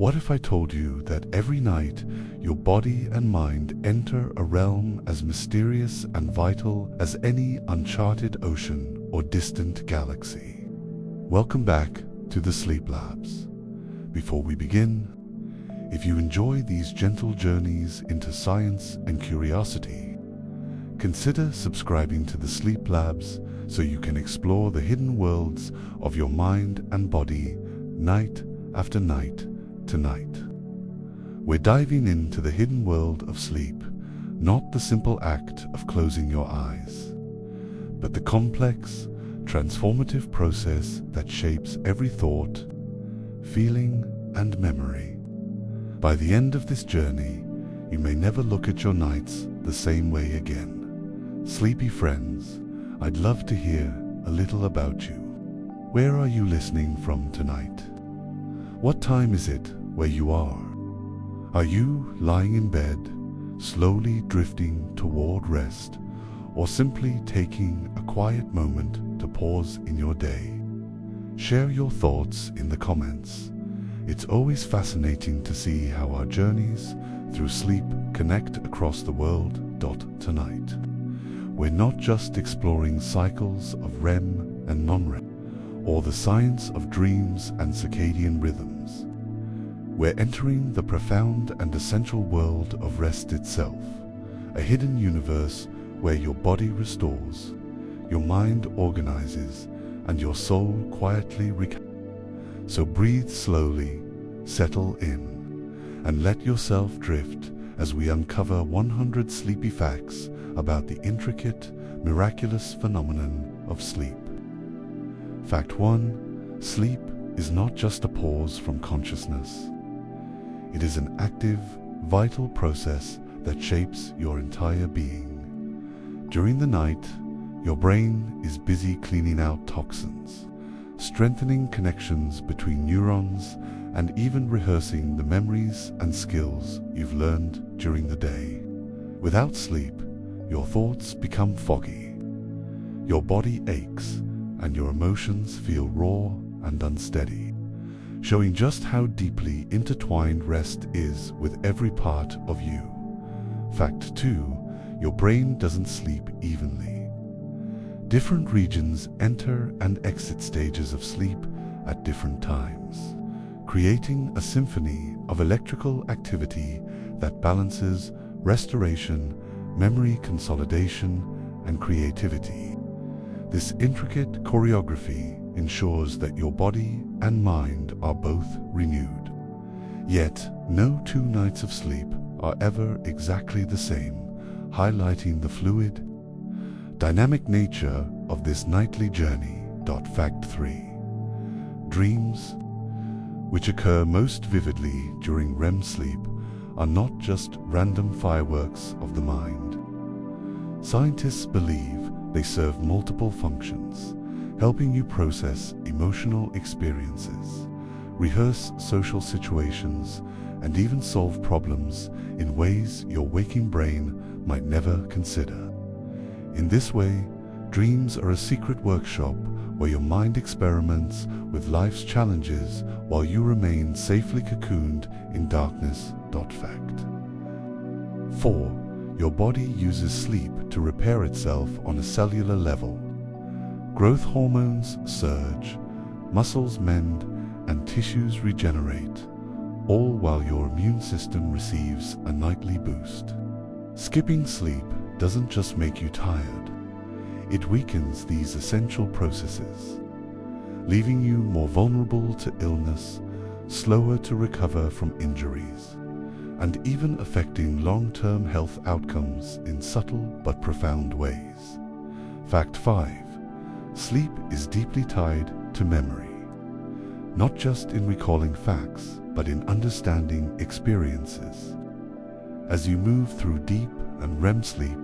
What if I told you that every night your body and mind enter a realm as mysterious and vital as any uncharted ocean or distant galaxy? Welcome back to the Sleep Labs. Before we begin, if you enjoy these gentle journeys into science and curiosity, consider subscribing to the Sleep Labs so you can explore the hidden worlds of your mind and body night after night tonight. We're diving into the hidden world of sleep, not the simple act of closing your eyes, but the complex, transformative process that shapes every thought, feeling, and memory. By the end of this journey, you may never look at your nights the same way again. Sleepy friends, I'd love to hear a little about you. Where are you listening from tonight? What time is it where you are? Are you lying in bed, slowly drifting toward rest, or simply taking a quiet moment to pause in your day? Share your thoughts in the comments. It's always fascinating to see how our journeys through sleep connect across the world. Tonight, we're not just exploring cycles of REM and non-REM, or the science of dreams and circadian rhythms. We're entering the profound and essential world of rest itself, a hidden universe where your body restores, your mind organizes, and your soul quietly recovers. So breathe slowly, settle in, and let yourself drift as we uncover 100 sleepy facts about the intricate, miraculous phenomenon of sleep. Fact 1. Sleep is not just a pause from consciousness. It is an active, vital process that shapes your entire being. During the night, your brain is busy cleaning out toxins, strengthening connections between neurons, and even rehearsing the memories and skills you've learned during the day. Without sleep, your thoughts become foggy, your body aches, and your emotions feel raw and unsteady, showing just how deeply intertwined rest is with every part of you. Fact 2. Your brain doesn't sleep evenly. Different regions enter and exit stages of sleep at different times, creating a symphony of electrical activity that balances restoration, memory consolidation, and creativity. This intricate choreography ensures that your body and mind are both renewed. Yet, no two nights of sleep are ever exactly the same, highlighting the fluid, dynamic nature of this nightly journey. Fact 3. Dreams, which occur most vividly during REM sleep, are not just random fireworks of the mind. Scientists believe they serve multiple functions, helping you process emotional experiences, rehearse social situations, and even solve problems in ways your waking brain might never consider. In this way, dreams are a secret workshop where your mind experiments with life's challenges while you remain safely cocooned in darkness. Fact 4. Your body uses sleep to repair itself on a cellular level. Growth hormones surge, muscles mend, and tissues regenerate, all while your immune system receives a nightly boost. Skipping sleep doesn't just make you tired, it weakens these essential processes, leaving you more vulnerable to illness, slower to recover from injuries, and even affecting long-term health outcomes in subtle but profound ways. Fact 5. Sleep is deeply tied to memory, not just in recalling facts, but in understanding experiences. As you move through deep and REM sleep,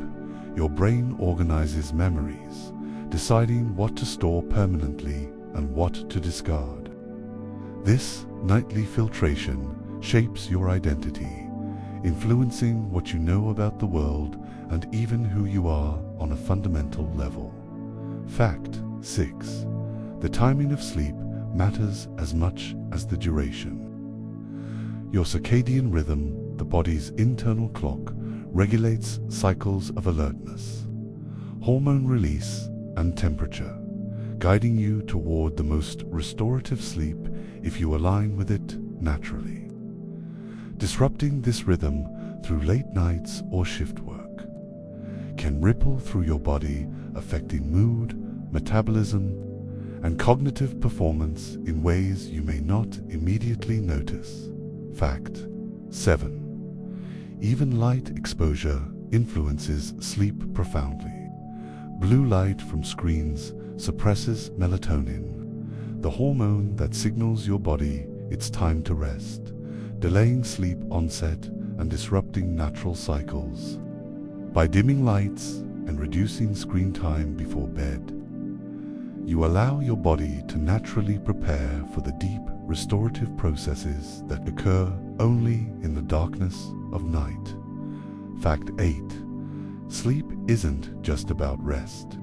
your brain organizes memories, deciding what to store permanently and what to discard. This nightly filtration shapes your identity, influencing what you know about the world and even who you are on a fundamental level. Fact 6. The timing of sleep matters as much as the duration. Your circadian rhythm, the body's internal clock, regulates cycles of alertness, hormone release, and temperature, guiding you toward the most restorative sleep if you align with it naturally. Disrupting this rhythm through late nights or shift work can ripple through your body, affecting mood, metabolism, and cognitive performance in ways you may not immediately notice. Fact 7. Even light exposure influences sleep profoundly. Blue light from screens suppresses melatonin, the hormone that signals your body it's time to rest, delaying sleep onset and disrupting natural cycles. By dimming lights and reducing screen time before bed, you allow your body to naturally prepare for the deep restorative processes that occur only in the darkness of night. Fact 8. Sleep isn't just about rest.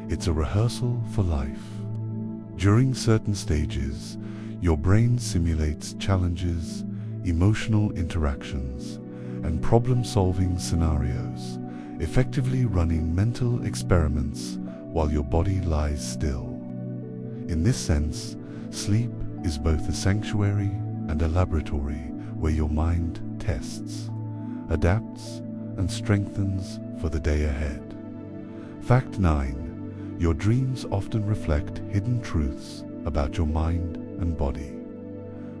It's a rehearsal for life. During certain stages, your brain simulates challenges, emotional interactions, and problem-solving scenarios, effectively running mental experiments while your body lies still. In this sense, sleep is both a sanctuary and a laboratory where your mind tests, adapts, and strengthens for the day ahead. Fact 9. Your dreams often reflect hidden truths about your mind and body.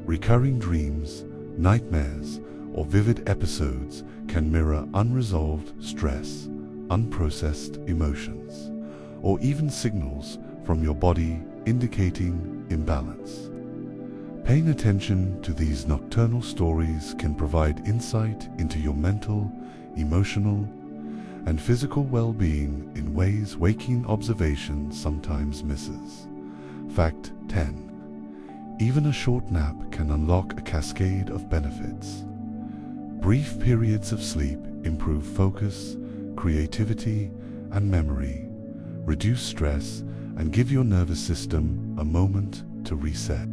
Recurring dreams, nightmares, or vivid episodes can mirror unresolved stress, unprocessed emotions, or even signals from your body indicating imbalance. Paying attention to these nocturnal stories can provide insight into your mental, emotional, and physical well-being in ways waking observation sometimes misses. Fact 10. Even a short nap can unlock a cascade of benefits. Brief periods of sleep improve focus, creativity, and memory, reduce stress, and give your nervous system a moment to reset.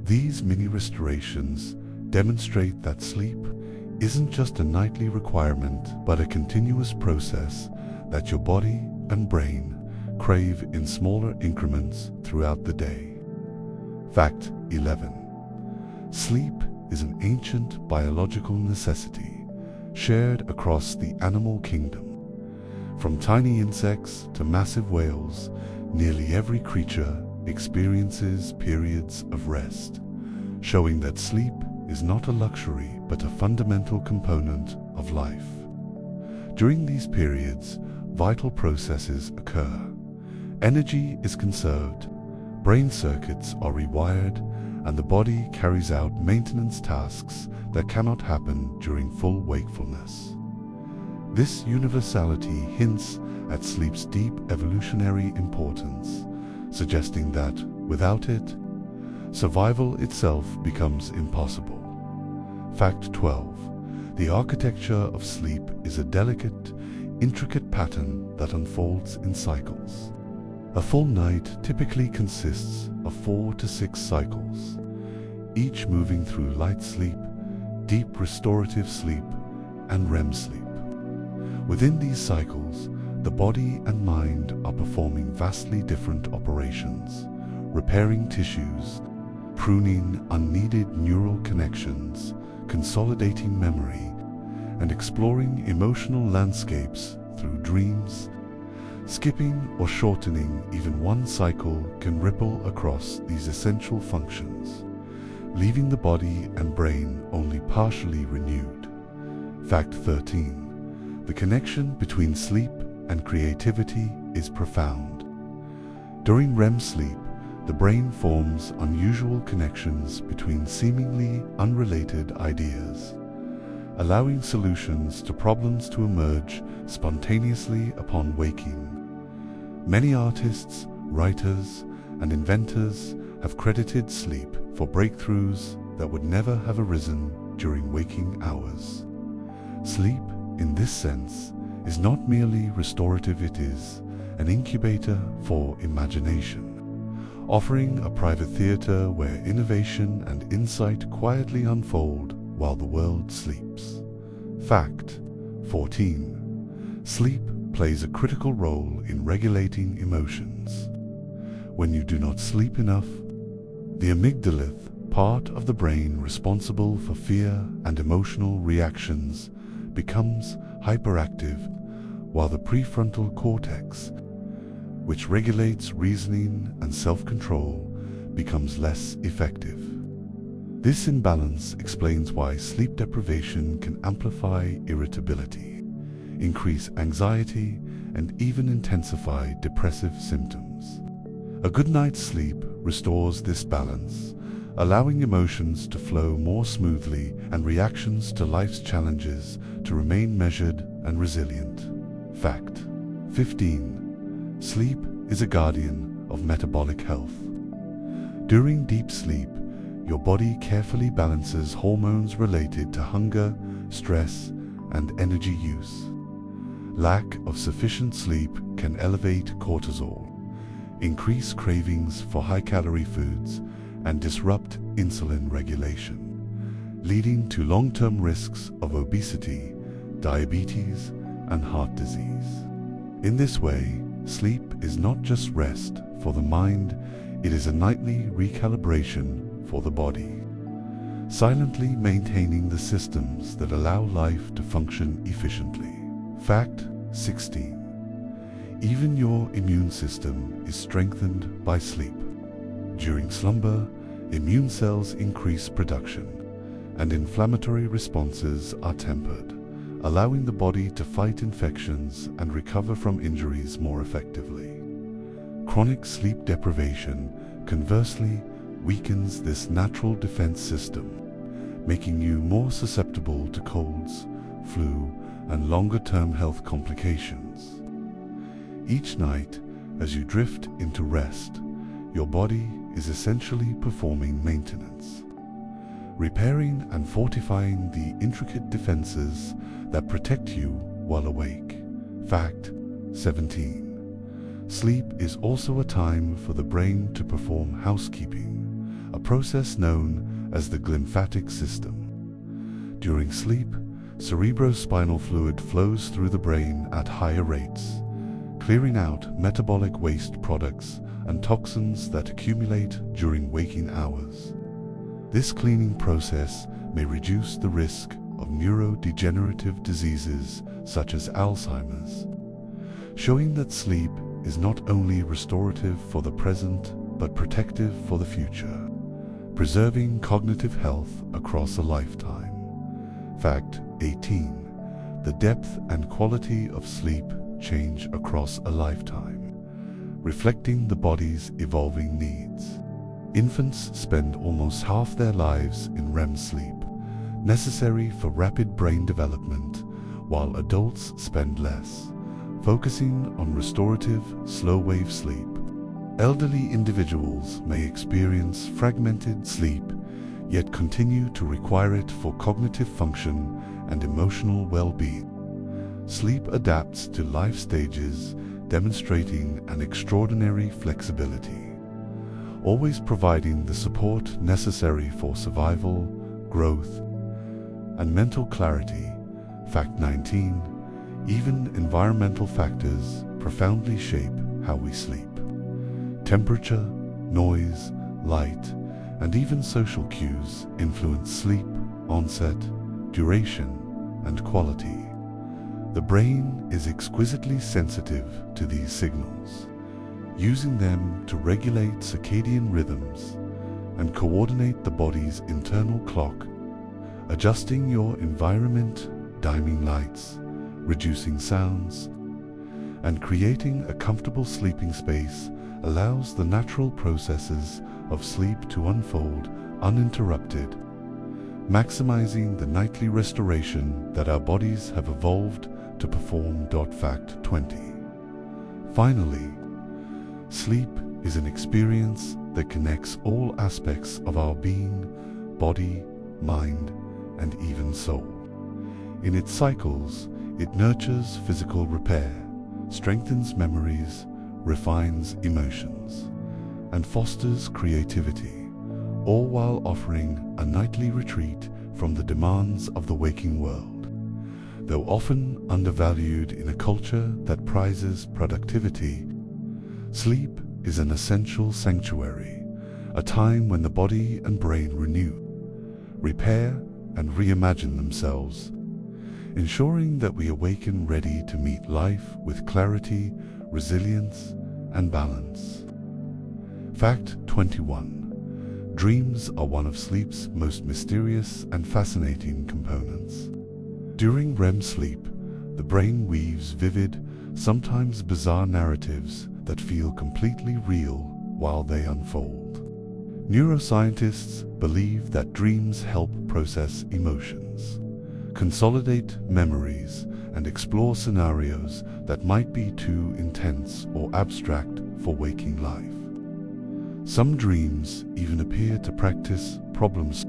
These mini restorations demonstrate that sleep isn't just a nightly requirement, but a continuous process that your body and brain crave in smaller increments throughout the day. Fact 11. Sleep is an ancient biological necessity shared across the animal kingdom. From tiny insects to massive whales, nearly every creature experiences periods of rest, showing that sleep is not a luxury but a fundamental component of life. During these periods, vital processes occur. Energy is conserved, brain circuits are rewired, and the body carries out maintenance tasks that cannot happen during full wakefulness. This universality hints at sleep's deep evolutionary importance, suggesting that, without it, survival itself becomes impossible. Fact 12. The architecture of sleep is a delicate, intricate pattern that unfolds in cycles. A full night typically consists of 4 to 6 cycles, each moving through light sleep, deep restorative sleep, and REM sleep. Within these cycles, the body and mind are performing vastly different operations, repairing tissues, pruning unneeded neural connections, consolidating memory, and exploring emotional landscapes through dreams. Skipping or shortening even one cycle can ripple across these essential functions, leaving the body and brain only partially renewed. Fact 13. The connection between sleep and creativity is profound. During REM sleep, the brain forms unusual connections between seemingly unrelated ideas, allowing solutions to problems to emerge spontaneously upon waking. Many artists, writers, and inventors have credited sleep for breakthroughs that would never have arisen during waking hours. Sleep, in this sense, is not merely restorative, it is an incubator for imagination, offering a private theater where innovation and insight quietly unfold while the world sleeps. Fact 14. Sleep plays a critical role in regulating emotions. When you do not sleep enough, the amygdala, part of the brain responsible for fear and emotional reactions, becomes hyperactive, while the prefrontal cortex, which regulates reasoning and self-control, becomes less effective. This imbalance explains why sleep deprivation can amplify irritability, increase anxiety, and even intensify depressive symptoms. A good night's sleep restores this balance, allowing emotions to flow more smoothly and reactions to life's challenges to remain measured and resilient. Fact 15. Sleep is a guardian of metabolic health. During deep sleep, your body carefully balances hormones related to hunger, stress, and energy use. Lack of sufficient sleep can elevate cortisol, increase cravings for high-calorie foods, and disrupt insulin regulation, leading to long-term risks of obesity, diabetes, and heart disease. In this way, sleep is not just rest for the mind, it is a nightly recalibration for the body, silently maintaining the systems that allow life to function efficiently. Fact 16. Even your immune system is strengthened by sleep. During slumber, immune cells increase production, and inflammatory responses are tempered, allowing the body to fight infections and recover from injuries more effectively. Chronic sleep deprivation, conversely, weakens this natural defense system, making you more susceptible to colds, flu, and longer-term health complications. Each night, as you drift into rest, your body is essentially performing maintenance, repairing and fortifying the intricate defenses that protect you while awake. Fact 17. Sleep is also a time for the brain to perform housekeeping, a process known as the glymphatic system. During sleep, cerebrospinal fluid flows through the brain at higher rates, clearing out metabolic waste products and toxins that accumulate during waking hours. This cleaning process may reduce the risk of neurodegenerative diseases such as Alzheimer's, showing that sleep is not only restorative for the present but protective for the future, preserving cognitive health across a lifetime. Fact 18. The depth and quality of sleep change across a lifetime, reflecting the body's evolving needs. Infants spend almost half their lives in REM sleep, necessary for rapid brain development, while adults spend less, focusing on restorative, slow-wave sleep. Elderly individuals may experience fragmented sleep, yet continue to require it for cognitive function and emotional well-being. Sleep adapts to life stages, demonstrating an extraordinary flexibility, always providing the support necessary for survival, growth, and mental clarity. Fact 19. Even environmental factors profoundly shape how we sleep. Temperature, noise, light, and even social cues influence sleep, onset, duration, and quality. The brain is exquisitely sensitive to these signals, using them to regulate circadian rhythms and coordinate the body's internal clock, adjusting your environment, dimming lights, reducing sounds, and creating a comfortable sleeping space allows the natural processes of sleep to unfold uninterrupted, maximizing the nightly restoration that our bodies have evolved to perform. Fact 20. Finally, sleep is an experience that connects all aspects of our being, body, mind, and even soul. In its cycles, it nurtures physical repair, strengthens memories, refines emotions, and fosters creativity, all while offering a nightly retreat from the demands of the waking world. Though often undervalued in a culture that prizes productivity, sleep is an essential sanctuary, a time when the body and brain renew, repair, and reimagine themselves, ensuring that we awaken ready to meet life with clarity, resilience, and balance. Fact 21. Dreams are one of sleep's most mysterious and fascinating components. During REM sleep, the brain weaves vivid, sometimes bizarre narratives that feel completely real while they unfold. Neuroscientists believe that dreams help process emotions, consolidate memories, and explore scenarios that might be too intense or abstract for waking life. Some dreams even appear to practice problems,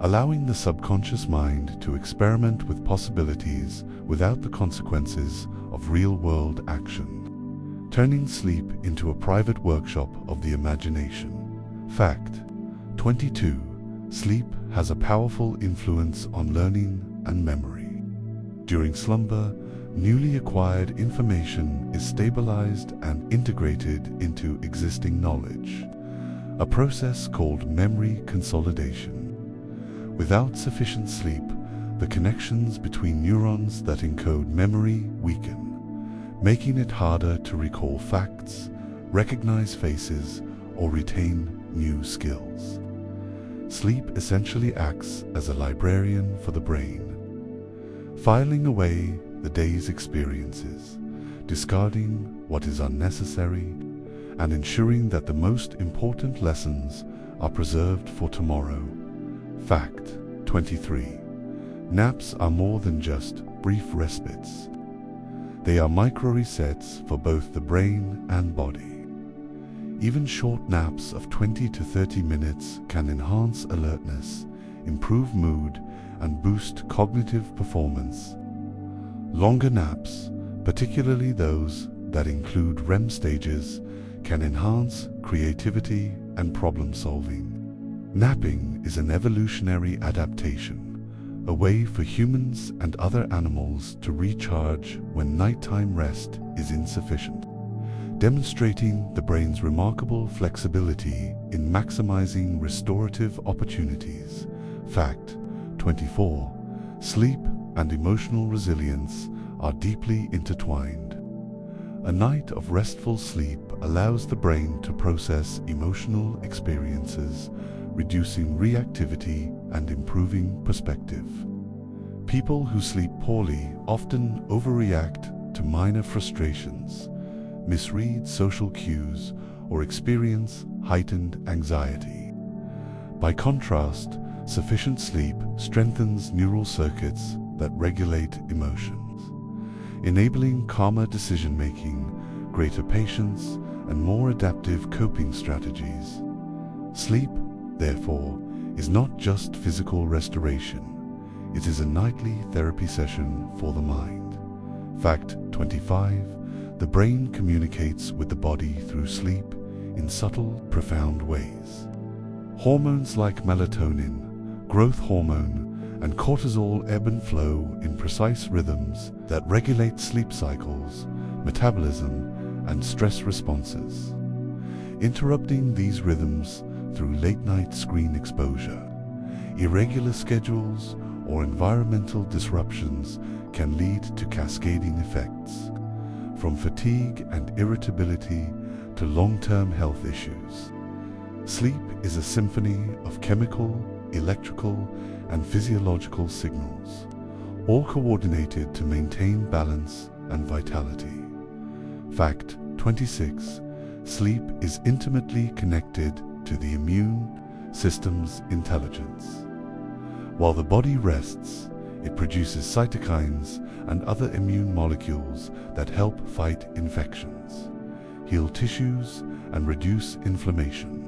allowing the subconscious mind to experiment with possibilities without the consequences of real-world action, turning sleep into a private workshop of the imagination. Fact 22. Sleep has a powerful influence on learning and memory. During slumber, newly acquired information is stabilized and integrated into existing knowledge, a process called memory consolidation. Without sufficient sleep, the connections between neurons that encode memory weaken, making it harder to recall facts, recognize faces, or retain new skills. Sleep essentially acts as a librarian for the brain, filing away the day's experiences, discarding what is unnecessary, and ensuring that the most important lessons are preserved for tomorrow. Fact 23. Naps are more than just brief respites. They are micro-resets for both the brain and body. Even short naps of 20 to 30 minutes can enhance alertness, improve mood, and boost cognitive performance. Longer naps, particularly those that include REM stages, can enhance creativity and problem-solving. Napping is an evolutionary adaptation, a way for humans and other animals to recharge when nighttime rest is insufficient, demonstrating the brain's remarkable flexibility in maximizing restorative opportunities. Fact 24. Sleep and emotional resilience are deeply intertwined. A night of restful sleep allows the brain to process emotional experiences, reducing reactivity and improving perspective. People who sleep poorly often overreact to minor frustrations, misread social cues, or experience heightened anxiety. By contrast, sufficient sleep strengthens neural circuits that regulate emotions, enabling calmer decision-making, greater patience, and more adaptive coping strategies. Sleep, therefore, is not just physical restoration. It is a nightly therapy session for the mind. Fact 25. The brain communicates with the body through sleep in subtle, profound ways. Hormones like melatonin, growth hormone, and cortisol ebb and flow in precise rhythms that regulate sleep cycles, metabolism, and stress responses. Interrupting these rhythms through late-night screen exposure, irregular schedules, or environmental disruptions can lead to cascading effects, from fatigue and irritability to long-term health issues. Sleep is a symphony of chemical, electrical, and physiological signals, all coordinated to maintain balance and vitality. Fact 26. Sleep is intimately connected to the immune system's intelligence. While the body rests, it produces cytokines and other immune molecules that help fight infections, heal tissues, and reduce inflammation.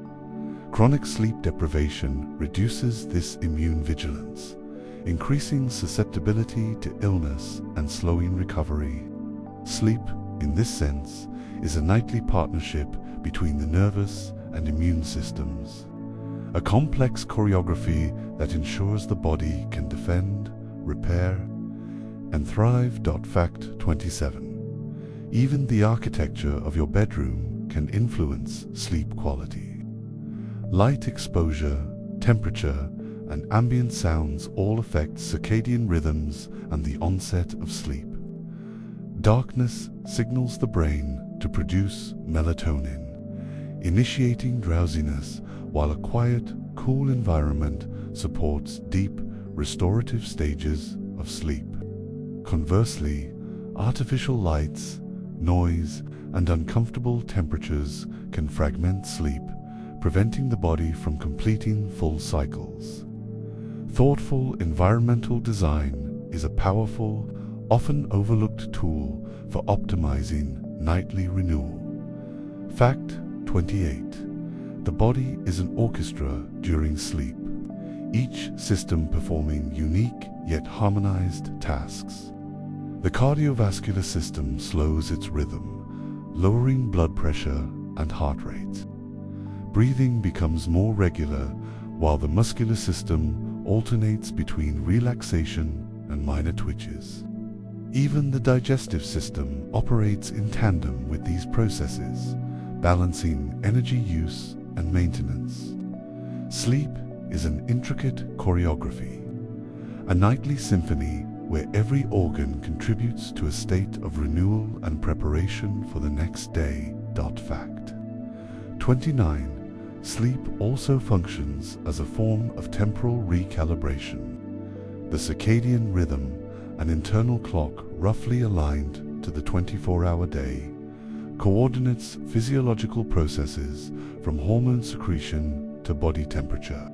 Chronic sleep deprivation reduces this immune vigilance, increasing susceptibility to illness and slowing recovery. Sleep, in this sense, is a nightly partnership between the nervous and immune systems. A complex choreography that ensures the body can defend, repair, and thrive. Fact 27. Even the architecture of your bedroom can influence sleep quality. Light exposure, temperature, and ambient sounds all affect circadian rhythms and the onset of sleep. Darkness signals the brain to produce melatonin, initiating drowsiness, while a quiet, cool environment supports deep, restorative stages of sleep. Conversely, artificial lights, noise, and uncomfortable temperatures can fragment sleep, preventing the body from completing full cycles. Thoughtful environmental design is a powerful, often overlooked tool for optimizing nightly renewal. Fact 28. The body is an orchestra during sleep, each system performing unique yet harmonized tasks. The cardiovascular system slows its rhythm, lowering blood pressure and heart rate. Breathing becomes more regular, while the muscular system alternates between relaxation and minor twitches. Even the digestive system operates in tandem with these processes, balancing energy use and maintenance. Sleep is an intricate choreography, a nightly symphony where every organ contributes to a state of renewal and preparation for the next day. Fact 29. Sleep also functions as a form of temporal recalibration. The circadian rhythm, an internal clock roughly aligned to the 24-hour day, coordinates physiological processes from hormone secretion to body temperature.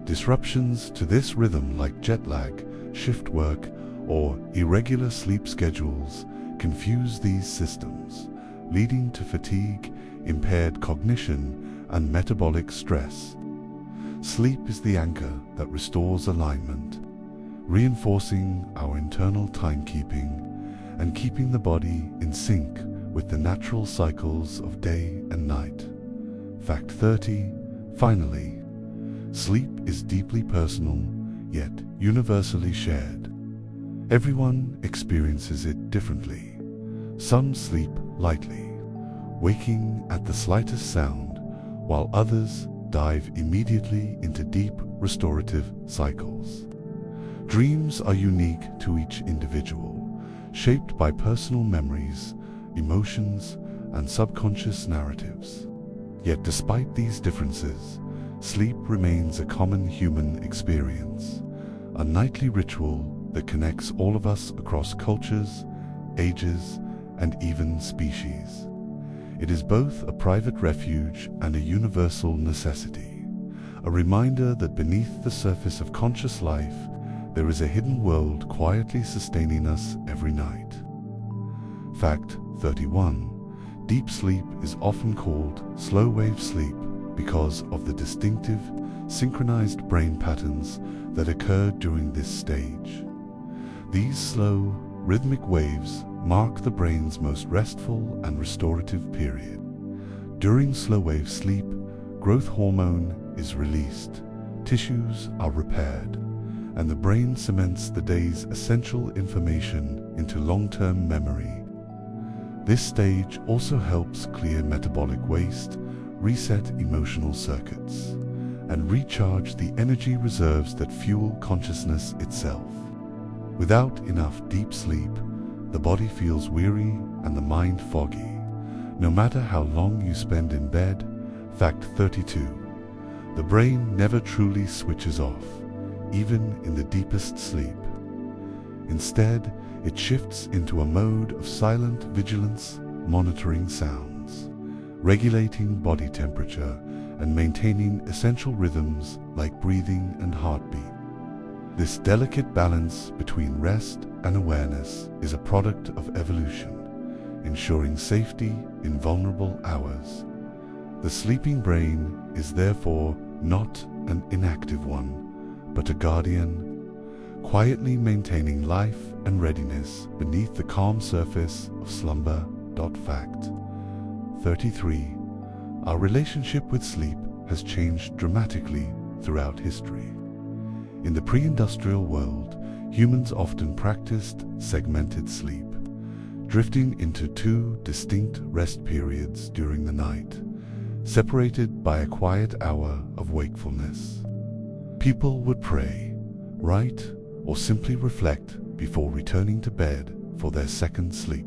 Disruptions to this rhythm, like jet lag, shift work, or irregular sleep schedules, confuse these systems, leading to fatigue, impaired cognition, and metabolic stress. Sleep is the anchor that restores alignment, reinforcing our internal timekeeping and keeping the body in sync with the natural cycles of day and night. Fact 30. Finally, sleep is deeply personal, yet universally shared. Everyone experiences it differently. Some sleep lightly, waking at the slightest sound, while others dive immediately into deep restorative cycles. Dreams are unique to each individual, shaped by personal memories, emotions, and subconscious narratives. Yet despite these differences, sleep remains a common human experience, a nightly ritual that connects all of us across cultures, ages, and even species. It is both a private refuge and a universal necessity, a reminder that beneath the surface of conscious life, there is a hidden world quietly sustaining us every night. Fact 31. Deep sleep is often called slow-wave sleep because of the distinctive, synchronized brain patterns that occur during this stage. These slow, rhythmic waves mark the brain's most restful and restorative period. During slow-wave sleep, growth hormone is released, tissues are repaired, and the brain cements the day's essential information into long-term memory. This stage also helps clear metabolic waste, reset emotional circuits, and recharge the energy reserves that fuel consciousness itself. Without enough deep sleep, the body feels weary and the mind foggy, no matter how long you spend in bed. Fact 32. The brain never truly switches off, even in the deepest sleep. Instead, it shifts into a mode of silent vigilance, monitoring sounds, regulating body temperature, and maintaining essential rhythms like breathing and heartbeat. This delicate balance between rest and awareness is a product of evolution, ensuring safety in vulnerable hours. The sleeping brain is therefore not an inactive one, but a guardian, quietly maintaining life and readiness beneath the calm surface of slumber. Fact 33. Our relationship with sleep has changed dramatically throughout history. In the pre-industrial world, humans often practiced segmented sleep, drifting into two distinct rest periods during the night, separated by a quiet hour of wakefulness. People would pray, write, or simply reflect before returning to bed for their second sleep.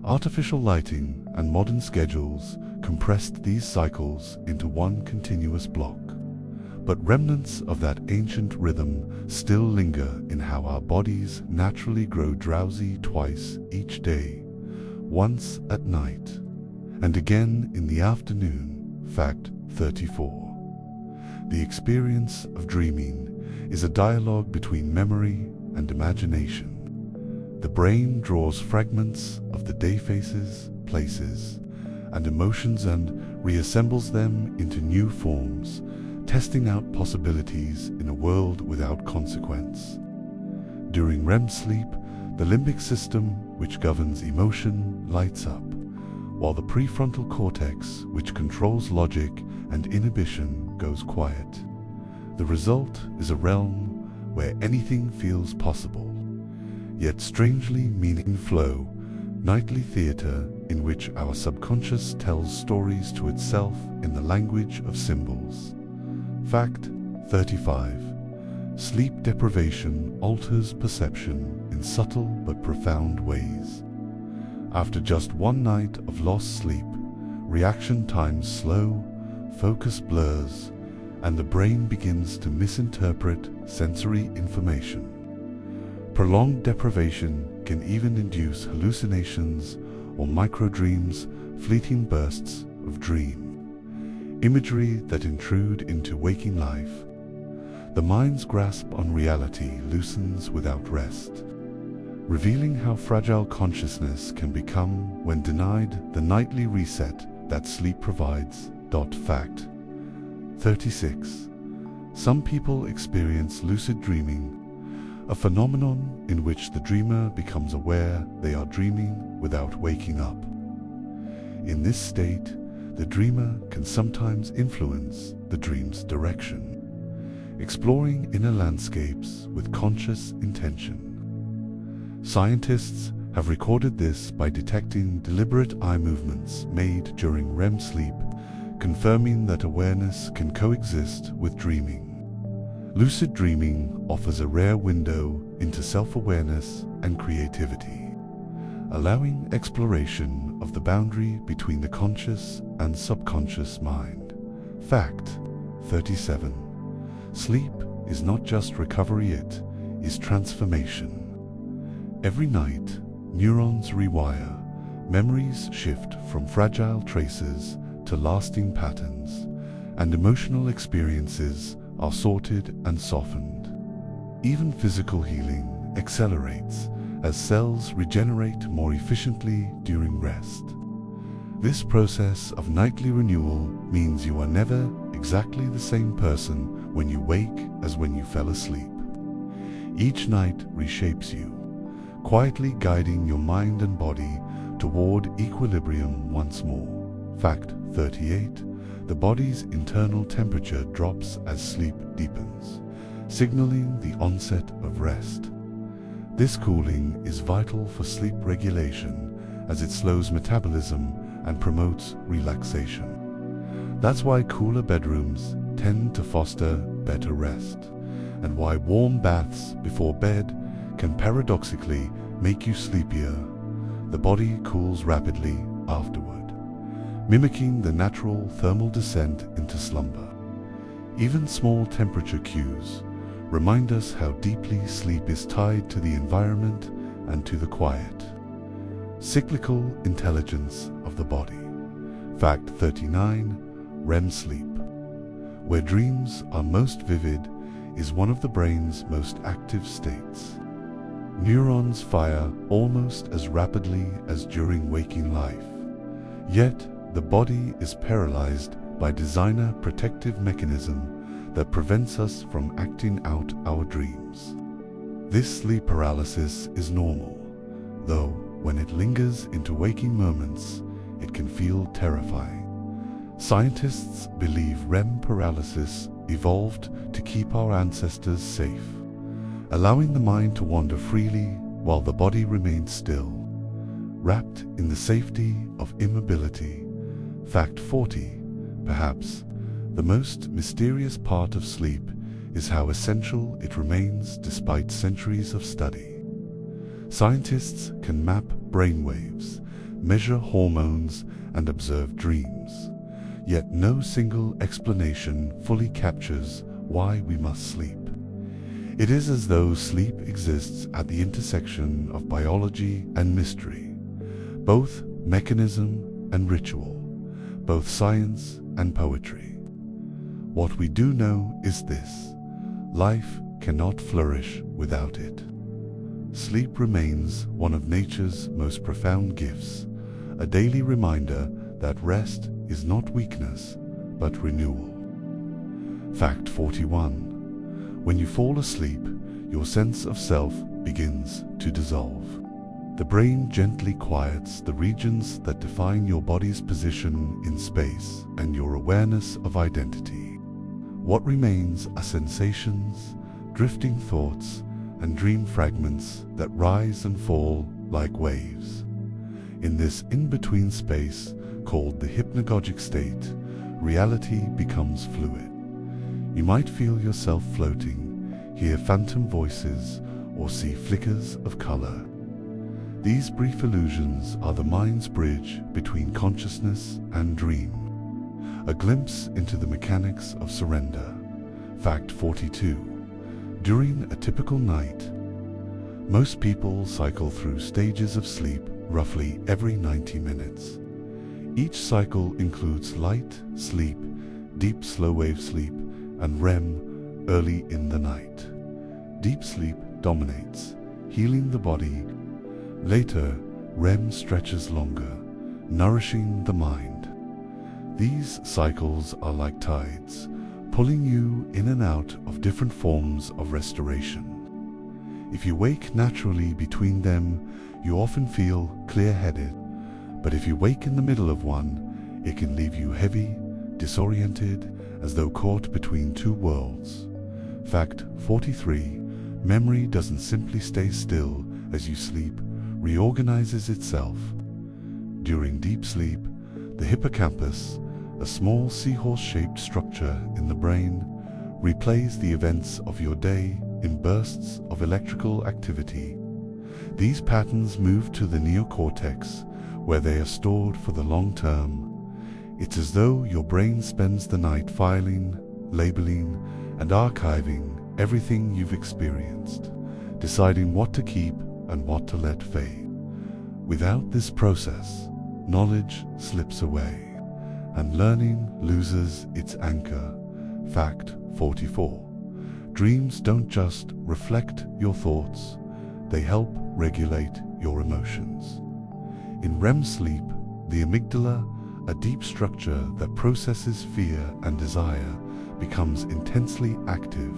Artificial lighting and modern schedules compressed these cycles into one continuous block. But remnants of that ancient rhythm still linger in how our bodies naturally grow drowsy twice each day, once at night, and again in the afternoon. Fact 34. The experience of dreaming is a dialogue between memory and imagination. The brain draws fragments of the day faces, places, and emotions and reassembles them into new forms, testing out possibilities in a world without consequence. During REM sleep, the limbic system, which governs emotion, lights up, while the prefrontal cortex, which controls logic and inhibition, goes quiet. The result is a realm where anything feels possible, yet strangely meaningful, nightly theater in which our subconscious tells stories to itself in the language of symbols. Fact 35. Sleep deprivation alters perception in subtle but profound ways. After just one night of lost sleep, reaction times slow, focus blurs, and the brain begins to misinterpret sensory information. Prolonged deprivation can even induce hallucinations or microdreams, fleeting bursts of dream imagery that intrude into waking life. The mind's grasp on reality loosens without rest, revealing how fragile consciousness can become when denied the nightly reset that sleep provides. Fact 36. Some people experience lucid dreaming, a phenomenon in which the dreamer becomes aware they are dreaming without waking up. In this state, the dreamer can sometimes influence the dream's direction, exploring inner landscapes with conscious intention. Scientists have recorded this by detecting deliberate eye movements made during REM sleep, confirming that awareness can coexist with dreaming. Lucid dreaming offers a rare window into self-awareness and creativity, allowing exploration of the boundary between the conscious and subconscious mind. Fact 37. Sleep is not just recovery, it is transformation. Every night, neurons rewire, memories shift from fragile traces to lasting patterns, and emotional experiences are sorted and softened. Even physical healing accelerates as cells regenerate more efficiently during rest. This process of nightly renewal means you are never exactly the same person when you wake as when you fell asleep. Each night reshapes you, quietly guiding your mind and body toward equilibrium once more. Fact 38. The body's internal temperature drops as sleep deepens, signaling the onset of rest. This cooling is vital for sleep regulation as it slows metabolism and promotes relaxation. That's why cooler bedrooms tend to foster better rest, and why warm baths before bed can paradoxically make you sleepier. The body cools rapidly afterward, mimicking the natural thermal descent into slumber. Even small temperature cues remind us how deeply sleep is tied to the environment and to the quiet, cyclical intelligence of the body. Fact 39. REM sleep, where dreams are most vivid, is one of the brain's most active states. Neurons fire almost as rapidly as during waking life, yet the body is paralyzed by designer protective mechanism that prevents us from acting out our dreams. This sleep paralysis is normal, though when it lingers into waking moments, it can feel terrifying. Scientists believe REM paralysis evolved to keep our ancestors safe, allowing the mind to wander freely while the body remains still, wrapped in the safety of immobility. Fact 40. Perhaps the most mysterious part of sleep is how essential it remains despite centuries of study. Scientists can map brainwaves, measure hormones, and observe dreams, yet no single explanation fully captures why we must sleep. It is as though sleep exists at the intersection of biology and mystery, both mechanism and ritual, both science and poetry. What we do know is this: life cannot flourish without it. Sleep remains one of nature's most profound gifts, a daily reminder that rest is not weakness, but renewal. Fact 41. When you fall asleep, your sense of self begins to dissolve. The brain gently quiets the regions that define your body's position in space and your awareness of identity. What remains are sensations, drifting thoughts, and dream fragments that rise and fall like waves. In this in-between space, called the hypnagogic state, reality becomes fluid. You might feel yourself floating, hear phantom voices, or see flickers of color. These brief illusions are the mind's bridge between consciousness and dream, a glimpse into the mechanics of surrender. Fact 42. During a typical night, most people cycle through stages of sleep roughly every 90 minutes. Each cycle includes light sleep, deep slow-wave sleep, and REM early in the night. Deep sleep dominates, healing the body. Later, REM stretches longer, nourishing the mind. These cycles are like tides, pulling you in and out of different forms of restoration. If you wake naturally between them, you often feel clear-headed, but if you wake in the middle of one, it can leave you heavy, disoriented, as though caught between two worlds. Fact 43. Memory doesn't simply stay still as you sleep, reorganizes itself. During deep sleep, the hippocampus, a small seahorse-shaped structure in the brain, replays the events of your day in bursts of electrical activity. These patterns move to the neocortex, where they are stored for the long term. It's as though your brain spends the night filing, labeling, and archiving everything you've experienced, deciding what to keep and what to let fade. Without this process, knowledge slips away, and learning loses its anchor. Fact 44. Dreams don't just reflect your thoughts, they help regulate your emotions. In REM sleep, the amygdala, a deep structure that processes fear and desire, becomes intensely active.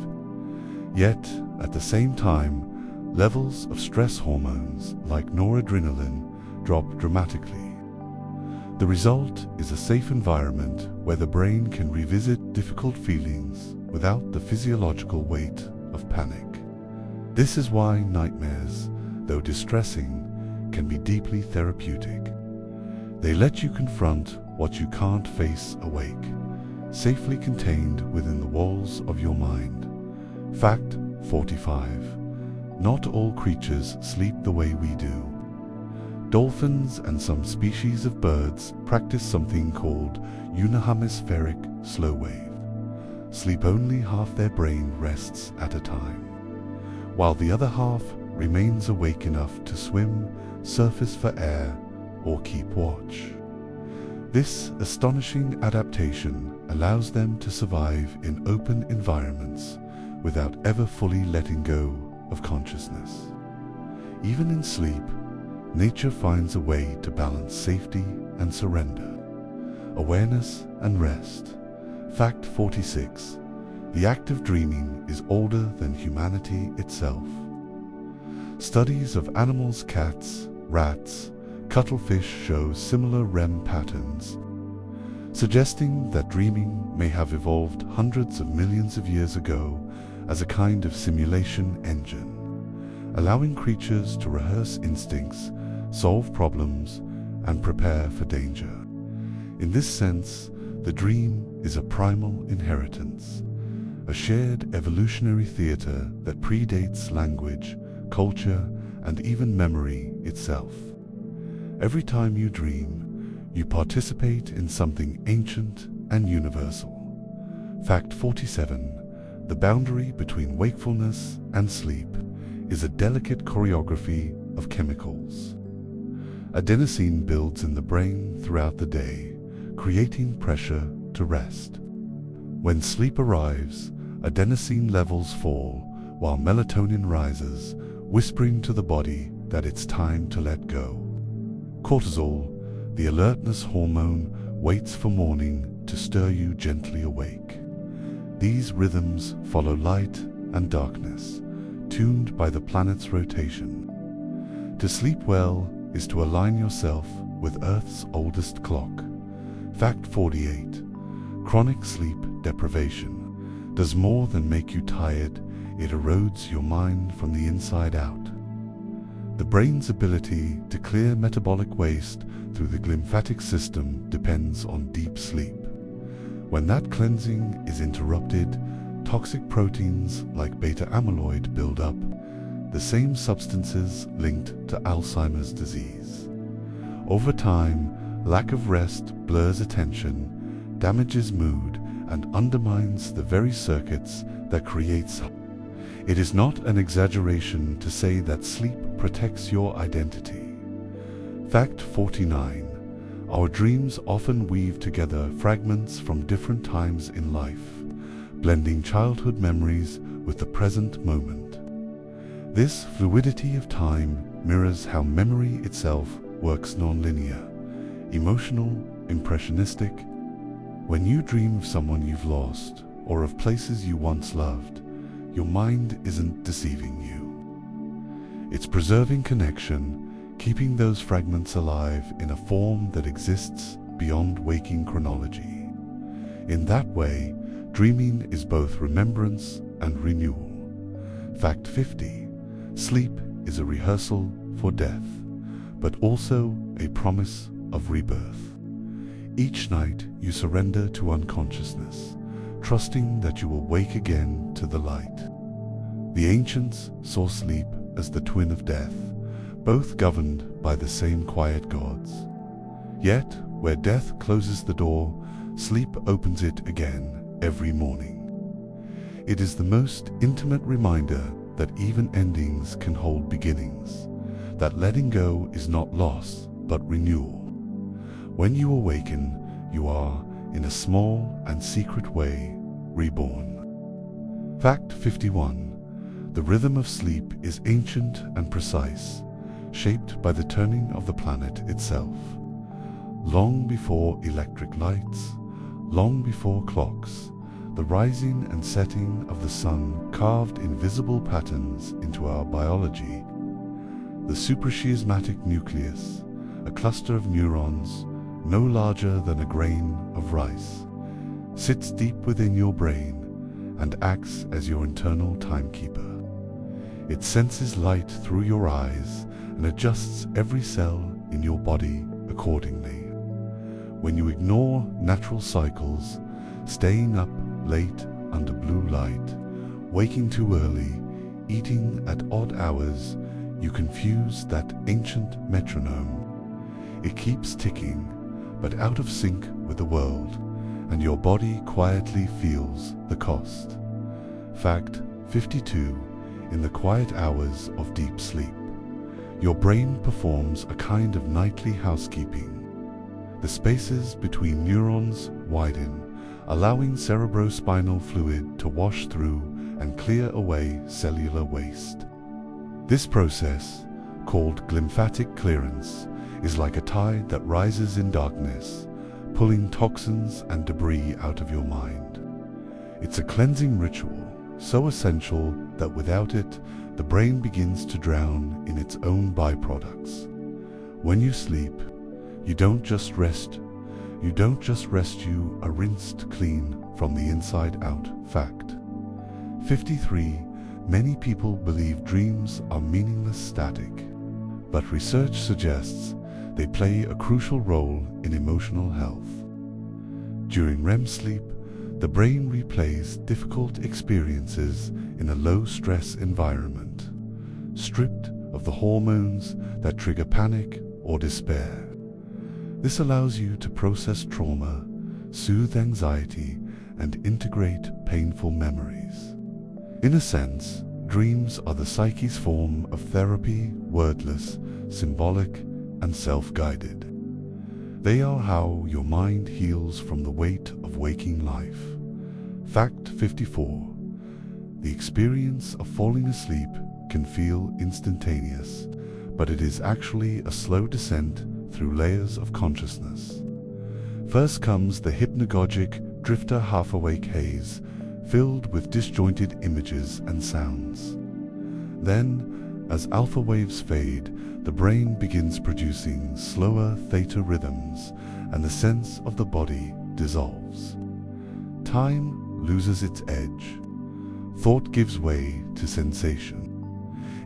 Yet, at the same time, levels of stress hormones like noradrenaline drop dramatically. The result is a safe environment where the brain can revisit difficult feelings without the physiological weight of panic. This is why nightmares, though distressing, can be deeply therapeutic. They let you confront what you can't face awake, safely contained within the walls of your mind. Fact 45. Not all creatures sleep the way we do. Dolphins and some species of birds practice something called unihemispheric slow wave. Sleep only half their brain rests at a time, while the other half remains awake enough to swim, surface for air, or keep watch. This astonishing adaptation allows them to survive in open environments without ever fully letting go of consciousness. Even in sleep, nature finds a way to balance safety and surrender, awareness and rest. Fact 46. The act of dreaming is older than humanity itself. Studies of animals, cats, rats, cuttlefish show similar REM patterns. suggesting that dreaming may have evolved hundreds of millions of years ago as a kind of simulation engine, allowing creatures to rehearse instincts, solve problems, and prepare for danger. In this sense, the dream is a primal inheritance, a shared evolutionary theater that predates language, culture, and even memory itself. Every time you dream, you participate in something ancient and universal. Fact 47. The boundary between wakefulness and sleep is a delicate choreography of chemicals. Adenosine builds in the brain throughout the day, creating pressure to rest. When sleep arrives, adenosine levels fall while melatonin rises, whispering to the body that it's time to let go. Cortisol, the alertness hormone, waits for morning to stir you gently awake. These rhythms follow light and darkness, tuned by the planet's rotation. To sleep well is to align yourself with Earth's oldest clock. Fact 48. Chronic sleep deprivation does more than make you tired, it erodes your mind from the inside out. The brain's ability to clear metabolic waste through the glymphatic system depends on deep sleep. When that cleansing is interrupted, toxic proteins like beta amyloid build up, the same substances linked to Alzheimer's disease. Over time, lack of rest blurs attention, damages mood, and undermines the very circuits that creates. It is not an exaggeration to say that sleep protects your identity. Fact 49. Our dreams often weave together fragments from different times in life, blending childhood memories with the present moment. This fluidity of time mirrors how memory itself works non-linear, emotional, impressionistic. When you dream of someone you've lost, or of places you once loved, your mind isn't deceiving you. It's preserving connection, keeping those fragments alive in a form that exists beyond waking chronology. In that way, dreaming is both remembrance and renewal. Fact 50. Sleep is a rehearsal for death, but also a promise of rebirth. Each night you surrender to unconsciousness, trusting that you will wake again to the light. The ancients saw sleep as the twin of death, both governed by the same quiet gods. Yet, where death closes the door, sleep opens it again every morning. It is the most intimate reminder that even endings can hold beginnings, that letting go is not loss, but renewal. When you awaken, you are, in a small and secret way, reborn. Fact 51. The rhythm of sleep is ancient and precise, shaped by the turning of the planet itself. Long before electric lights, long before clocks, the rising and setting of the sun carved invisible patterns into our biology. The suprachiasmatic nucleus, a cluster of neurons no larger than a grain of rice, sits deep within your brain and acts as your internal timekeeper. It senses light through your eyes and adjusts every cell in your body accordingly. When you ignore natural cycles, staying up late under blue light, waking too early, eating at odd hours, you confuse that ancient metronome. It keeps ticking, but out of sync with the world, and your body quietly feels the cost. Fact 52. In the quiet hours of deep sleep, your brain performs a kind of nightly housekeeping. The spaces between neurons widen, allowing cerebrospinal fluid to wash through and clear away cellular waste. This process, called glymphatic clearance, is like a tide that rises in darkness, pulling toxins and debris out of your mind. It's a cleansing ritual, so essential that without it, the brain begins to drown in its own byproducts. When you sleep, you don't just rest, you don't just rest, you are rinsed clean from the inside out. Fact 53. Many people believe dreams are meaningless static, but research suggests they play a crucial role in emotional health. During REM sleep, the brain replays difficult experiences in a low-stress environment, stripped of the hormones that trigger panic or despair. This allows you to process trauma, soothe anxiety, and integrate painful memories. In a sense, dreams are the psyche's form of therapy, wordless, symbolic, and self-guided. They are how your mind heals from the weight of waking life. Fact 54. The experience of falling asleep can feel instantaneous, but it is actually a slow descent through layers of consciousness. First comes the hypnagogic, drifter half-awake haze, filled with disjointed images and sounds. Then, as alpha waves fade, the brain begins producing slower theta rhythms, and the sense of the body dissolves. Time loses its edge. Thought gives way to sensation.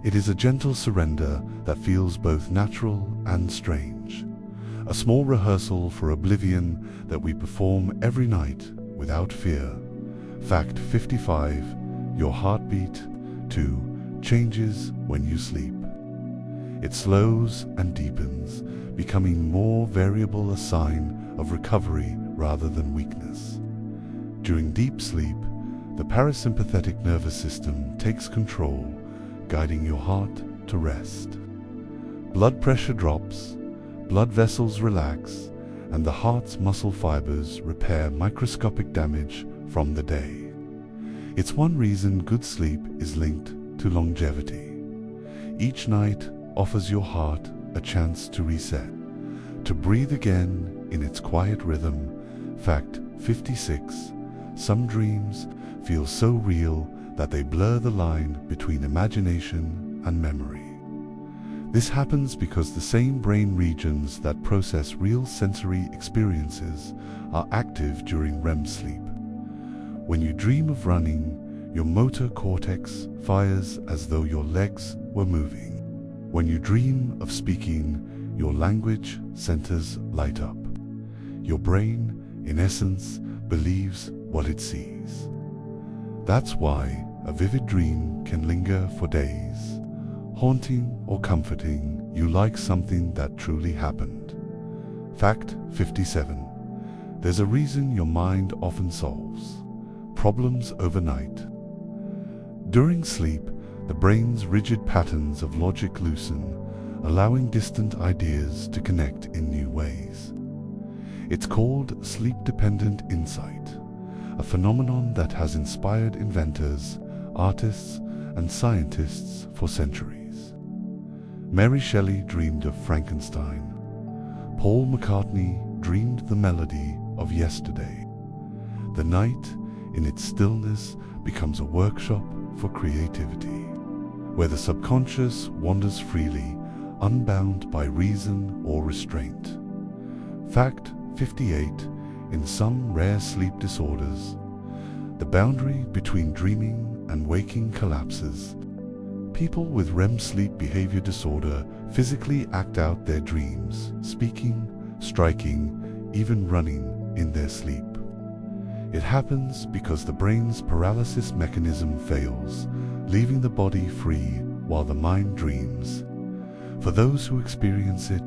It is a gentle surrender that feels both natural and strange. A small rehearsal for oblivion that we perform every night without fear. Fact 55. Your heartbeat, too, changes when you sleep. It slows and deepens, becoming more variable, a sign of recovery rather than weakness. During deep sleep, the parasympathetic nervous system takes control, guiding your heart to rest. Blood pressure drops, blood vessels relax, and the heart's muscle fibers repair microscopic damage from the day. It's one reason good sleep is linked to longevity. Each night offers your heart a chance to reset, to breathe again in its quiet rhythm. Fact 56. Some dreams feel so real that they blur the line between imagination and memory. This happens because the same brain regions that process real sensory experiences are active during REM sleep. When you dream of running, your motor cortex fires as though your legs were moving. When you dream of speaking, your language centers light up. Your brain, in essence, believes what it sees. That's why a vivid dream can linger for days, haunting or comforting you like something that truly happened. Fact 57. There's a reason your mind often solves problems overnight. During sleep, the brain's rigid patterns of logic loosen, allowing distant ideas to connect in new ways. It's called sleep-dependent insight, a phenomenon that has inspired inventors, artists, and scientists for centuries. Mary Shelley dreamed of Frankenstein. Paul McCartney dreamed the melody of yesterday. The night, in its stillness, becomes a workshop for creativity, where the subconscious wanders freely, unbound by reason or restraint. Fact 58. In some rare sleep disorders, the boundary between dreaming and waking collapses. People with REM sleep behavior disorder physically act out their dreams, speaking, striking, even running in their sleep. It happens because the brain's paralysis mechanism fails, leaving the body free while the mind dreams. For those who experience it,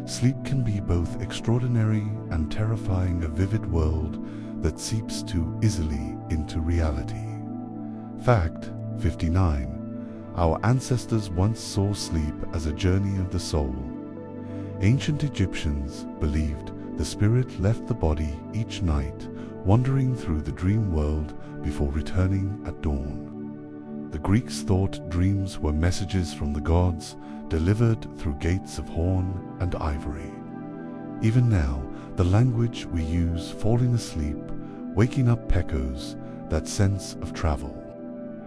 sleep can be both extraordinary and terrifying, a vivid world that seeps too easily into reality. Fact 59. Our ancestors once saw sleep as a journey of the soul. Ancient Egyptians believed the spirit left the body each night, wandering through the dream world before returning at dawn. The Greeks thought dreams were messages from the gods, delivered through gates of horn and ivory. Even now, the language we use falling asleep, waking up, echoes that sense of travel.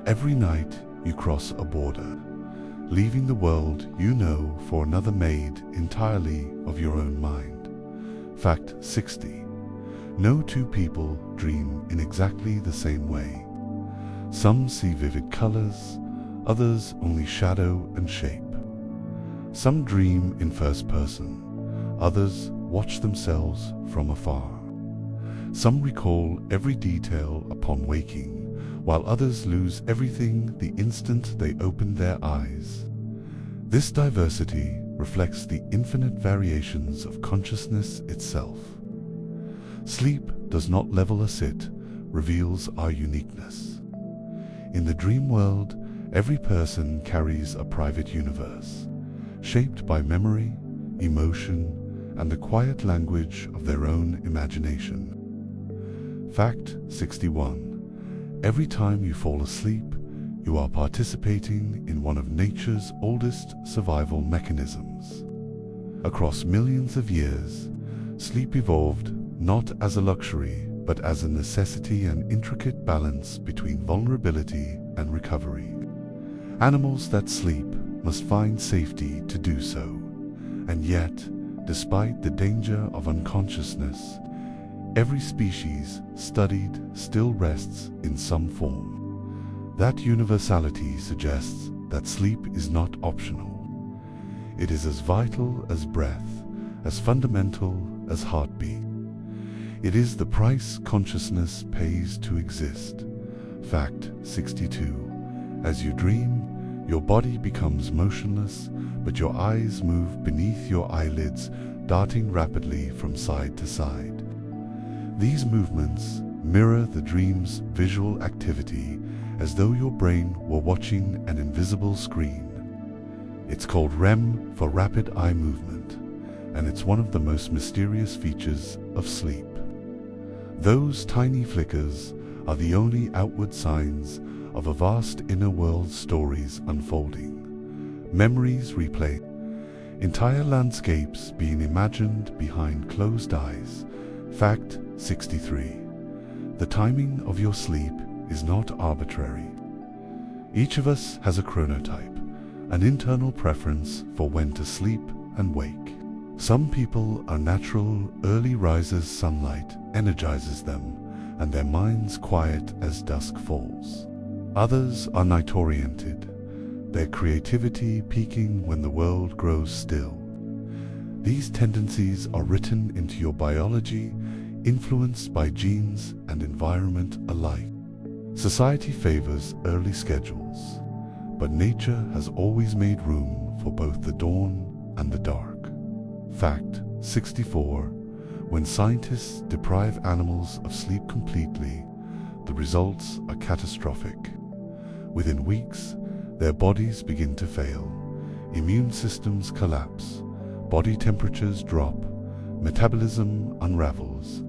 Every night you cross a border, leaving the world you know for another made entirely of your own mind. Fact 60. No two people dream in exactly the same way. Some see vivid colors, others only shadow and shape. Some dream in first person, others watch themselves from afar. Some recall every detail upon waking, while others lose everything the instant they open their eyes. This diversity reflects the infinite variations of consciousness itself. Sleep does not level us, it reveals our uniqueness. In the dream world, every person carries a private universe, shaped by memory, emotion, and the quiet language of their own imagination. Fact 61. Every time you fall asleep, you are participating in one of nature's oldest survival mechanisms. Across millions of years, sleep evolved not as a luxury, but as a necessity and intricate balance between vulnerability and recovery. Animals that sleep must find safety to do so, and yet, despite the danger of unconsciousness, every species studied still rests in some form. That universality suggests that sleep is not optional. It is as vital as breath, as fundamental as heartbeat. It is the price consciousness pays to exist. Fact 62. As you dream, your body becomes motionless, but your eyes move beneath your eyelids, darting rapidly from side to side. These movements mirror the dream's visual activity, as though your brain were watching an invisible screen. It's called REM for rapid eye movement, and it's one of the most mysterious features of sleep. Those tiny flickers are the only outward signs of a vast inner world stories unfolding. Memories replay, entire landscapes being imagined behind closed eyes. Fact 63. The timing of your sleep is not arbitrary. Each of us has a chronotype, an internal preference for when to sleep and wake. Some people are natural early risers. Sunlight energizes them, and their minds quiet as dusk falls. Others are night-oriented, their creativity peaking when the world grows still. These tendencies are written into your biology, influenced by genes and environment alike. Society favors early schedules, but nature has always made room for both the dawn and the dark. Fact 64. When scientists deprive animals of sleep completely, the results are catastrophic. Within weeks, their bodies begin to fail, immune systems collapse, body temperatures drop, metabolism unravels.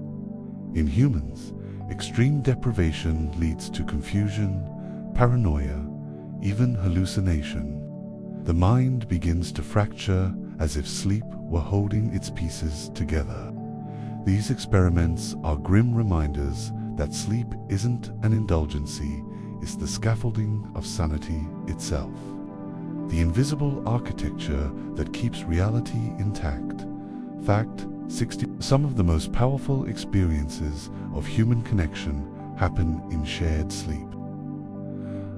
In humans, extreme deprivation leads to confusion, paranoia, even hallucination. The mind begins to fracture as if sleep were holding its pieces together. These experiments are grim reminders that sleep isn't an indulgency, it's the scaffolding of sanity itself. The invisible architecture that keeps reality intact. Fact 60. Some of the most powerful experiences of human connection happen in shared sleep.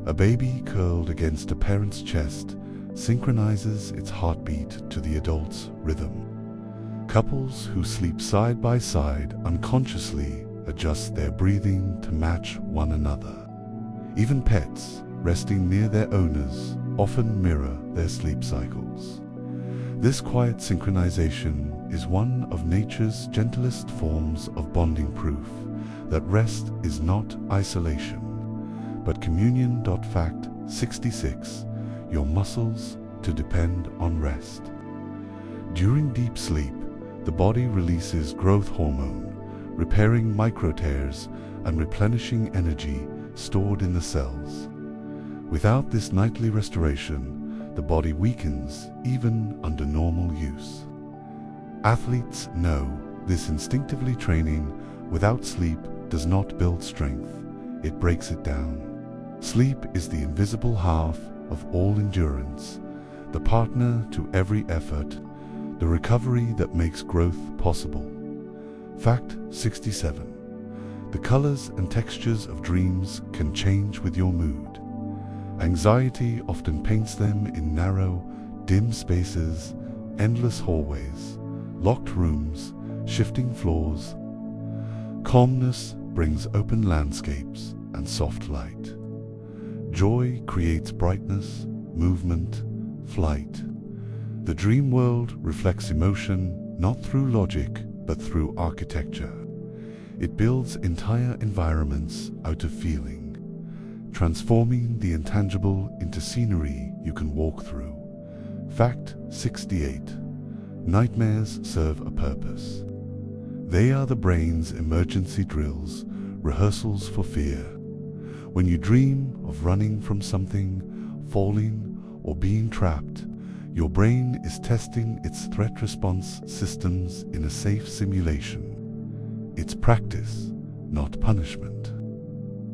A baby curled against a parent's chest synchronizes its heartbeat to the adult's rhythm. Couples who sleep side by side unconsciously adjust their breathing to match one another. Even pets, resting near their owners, often mirror their sleep cycles. This quiet synchronization is one of nature's gentlest forms of bonding, proof that rest is not isolation, but communion. Fact 66. Your muscles to depend on rest. During deep sleep, the body releases growth hormone, repairing micro tears and replenishing energy stored in the cells. Without this nightly restoration, the body weakens even under normal use. Athletes know this instinctively. Training without sleep does not build strength, it breaks it down. Sleep is the invisible half of all endurance, the partner to every effort, the recovery that makes growth possible. Fact 67. The colors and textures of dreams can change with your mood. Anxiety often paints them in narrow, dim spaces, endless hallways, locked rooms, shifting floors. Calmness brings open landscapes and soft light. Joy creates brightness, movement, flight. The dream world reflects emotion not through logic but through architecture. It builds entire environments out of feeling, transforming the intangible into scenery you can walk through. Fact 68. Nightmares serve a purpose. They are the brain's emergency drills, rehearsals for fear. When you dream of running from something, falling, or being trapped, your brain is testing its threat response systems in a safe simulation. It's practice, not punishment.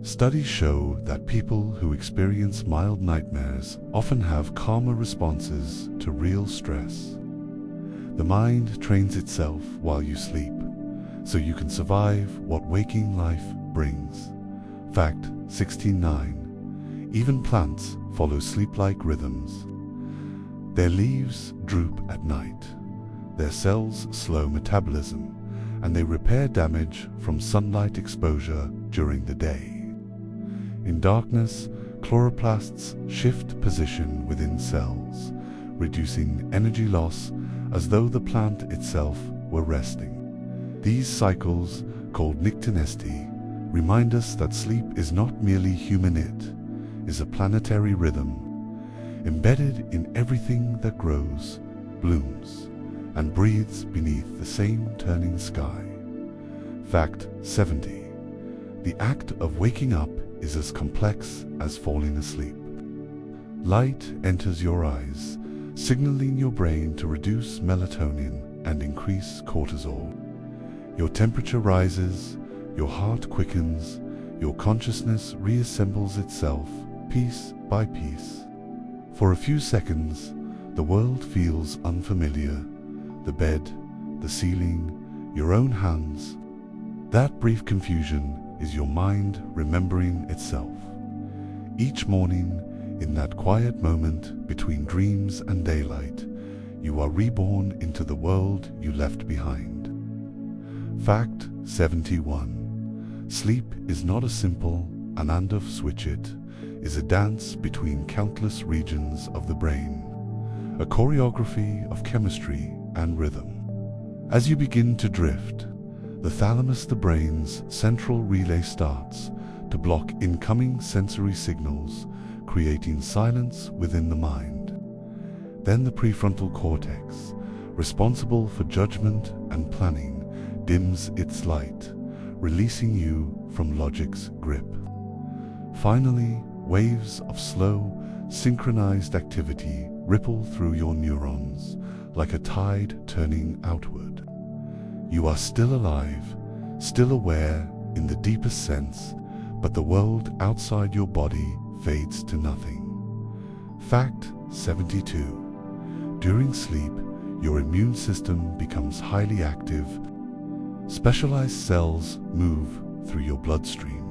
Studies show that people who experience mild nightmares often have calmer responses to real stress. The mind trains itself while you sleep, so you can survive what waking life brings. Fact 69. Even plants follow sleep-like rhythms. Their leaves droop at night. Their cells slow metabolism, and they repair damage from sunlight exposure during the day. In darkness, chloroplasts shift position within cells, reducing energy loss as though the plant itself were resting. These cycles, called nyctinesti, remind us that sleep is not merely human, it is a planetary rhythm, embedded in everything that grows, blooms, and breathes beneath the same turning sky. Fact 70. The act of waking up is as complex as falling asleep. Light enters your eyes, signaling your brain to reduce melatonin and increase cortisol. Your temperature rises, your heart quickens, your consciousness reassembles itself piece by piece. For a few seconds, the world feels unfamiliar. The bed, the ceiling, your own hands. That brief confusion is your mind remembering itself. Each morning, in that quiet moment between dreams and daylight, you are reborn into the world you left behind. Fact 71. Sleep is not a simple on-and-off switch, it is a dance between countless regions of the brain, a choreography of chemistry and rhythm. As you begin to drift, the thalamus, the brain's central relay, starts to block incoming sensory signals, creating silence within the mind. Then the prefrontal cortex, responsible for judgment and planning, dims its light, releasing you from logic's grip. Finally, waves of slow, synchronized activity ripple through your neurons, like a tide turning outward. You are still alive, still aware in the deepest sense, but the world outside your body fades to nothing. Fact 72. During sleep, your immune system becomes highly active. Specialized cells move through your bloodstream,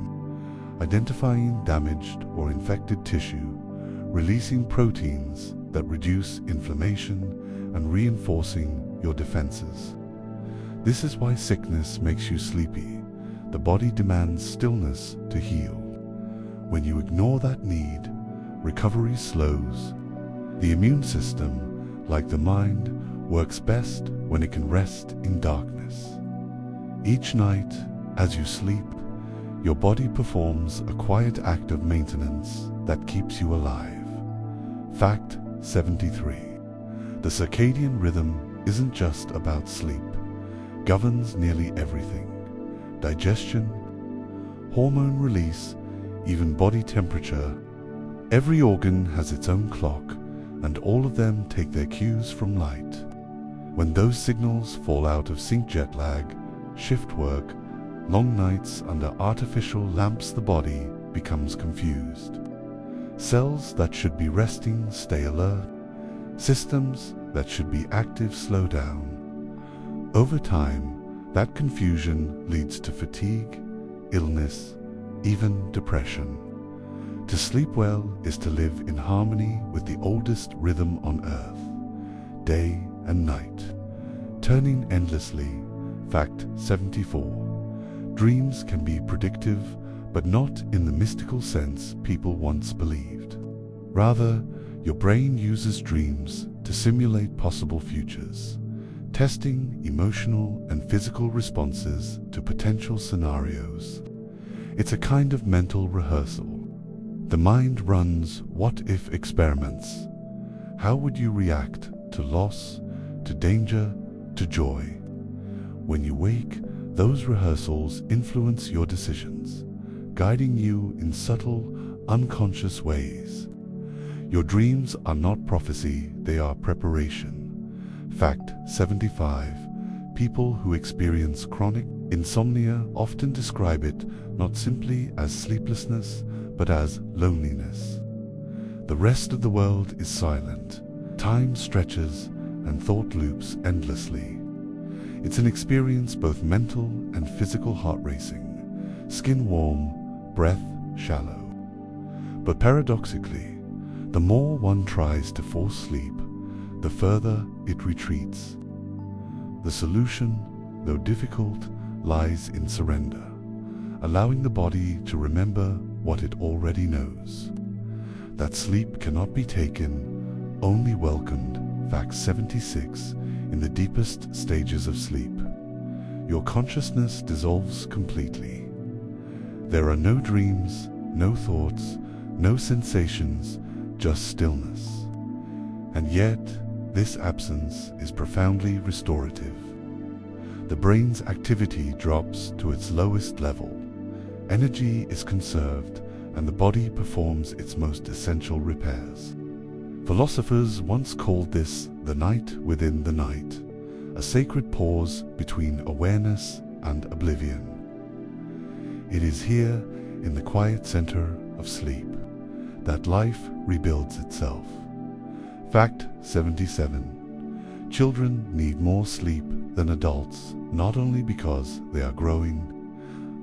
identifying damaged or infected tissue, releasing proteins that reduce inflammation and reinforcing your defenses. This is why sickness makes you sleepy. The body demands stillness to heal. When you ignore that need, recovery slows. The immune system, like the mind, works best when it can rest in darkness. Each night, as you sleep, your body performs a quiet act of maintenance that keeps you alive. Fact 73. The circadian rhythm isn't just about sleep. It governs nearly everything. Digestion, hormone release, even body temperature. Every organ has its own clock, and all of them take their cues from light. When those signals fall out of sync, jet lag, shift work, long nights under artificial lamps, the body becomes confused. Cells that should be resting stay alert. Systems that should be active slow down. Over time, That confusion leads to fatigue, illness, even depression. To sleep well is to live in harmony with the oldest rhythm on earth, day and night, turning endlessly. Fact 74. Dreams can be predictive, but not in the mystical sense people once believed. Rather, your brain uses dreams to simulate possible futures, testing emotional and physical responses to potential scenarios. It's a kind of mental rehearsal. The mind runs what-if experiments. How would you react to loss, to danger, to joy? When you wake, those rehearsals influence your decisions, guiding you in subtle, unconscious ways. Your dreams are not prophecy, they are preparation. Fact 75. People who experience chronic insomnia often describe it not simply as sleeplessness, but as loneliness. The rest of the world is silent. Time stretches and thought loops endlessly. It's an experience both mental and physical, heart racing, skin warm, breath shallow. But paradoxically, the more one tries to force sleep, the further it retreats. The solution, though difficult, lies in surrender, allowing the body to remember what it already knows. That sleep cannot be taken, only welcomed. Fact 76. In the deepest stages of sleep, your consciousness dissolves completely. There are no dreams, no thoughts, no sensations, just stillness. And yet, this absence is profoundly restorative. The brain's activity drops to its lowest level. Energy is conserved, and the body performs its most essential repairs. Philosophers once called this the night within the night, a sacred pause between awareness and oblivion. It is here, in the quiet center of sleep, that life rebuilds itself. Fact 77. Children need more sleep than adults, not only because they are growing,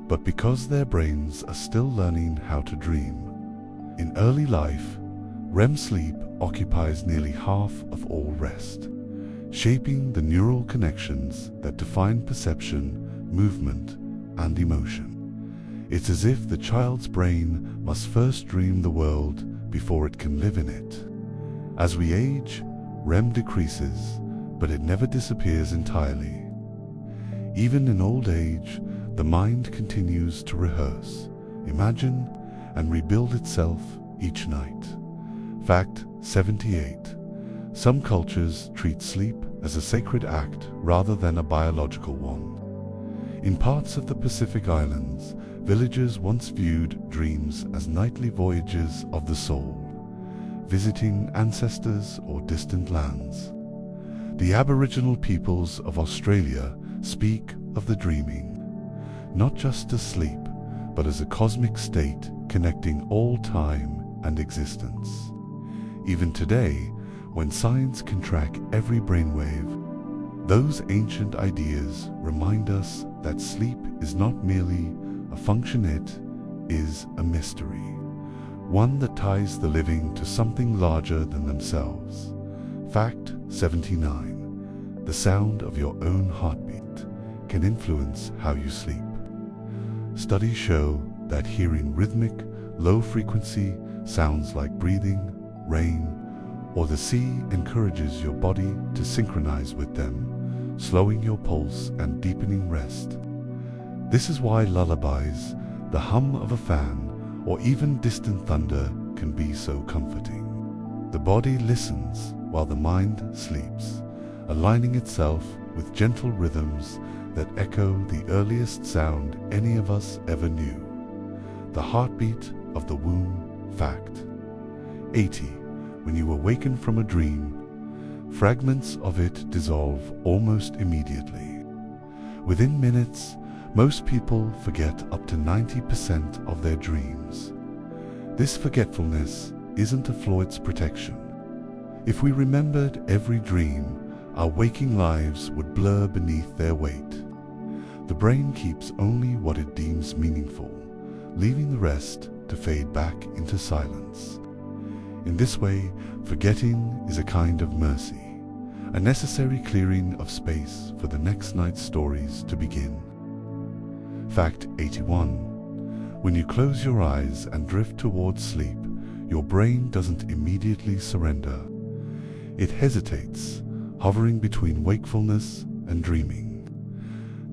but because their brains are still learning how to dream. In early life, REM sleep occupies nearly half of all rest, shaping the neural connections that define perception, movement, and emotion. It's as if the child's brain must first dream the world before it can live in it. As we age, REM decreases, but it never disappears entirely. Even in old age, the mind continues to rehearse, imagine, and rebuild itself each night. Fact 78. Some cultures treat sleep as a sacred act rather than a biological one. In parts of the Pacific Islands, villagers once viewed dreams as nightly voyages of the soul, visiting ancestors or distant lands. The Aboriginal peoples of Australia speak of the dreaming, not just as sleep, but as a cosmic state connecting all time and existence. Even today, when science can track every brainwave, those ancient ideas remind us that sleep is not merely a function, it is a mystery, one that ties the living to something larger than themselves. Fact 79. The sound of your own heartbeat can influence how you sleep. Studies show that hearing rhythmic, low-frequency sounds like breathing, rain, or the sea encourages your body to synchronize with them, slowing your pulse and deepening rest. This is why lullabies, the hum of a fan, or even distant thunder can be so comforting. The body listens while the mind sleeps, aligning itself with gentle rhythms that echo the earliest sound any of us ever knew, the heartbeat of the womb. Fact 80. When you awaken from a dream, fragments of it dissolve almost immediately. Within minutes, most people forget up to 90% of their dreams. This forgetfulness isn't a Floyd's protection. If we remembered every dream, our waking lives would blur beneath their weight. The brain keeps only what it deems meaningful, leaving the rest to fade back into silence. In this way, forgetting is a kind of mercy, a necessary clearing of space for the next night's stories to begin. Fact 81. When you close your eyes and drift towards sleep, your brain doesn't immediately surrender. It hesitates, hovering between wakefulness and dreaming.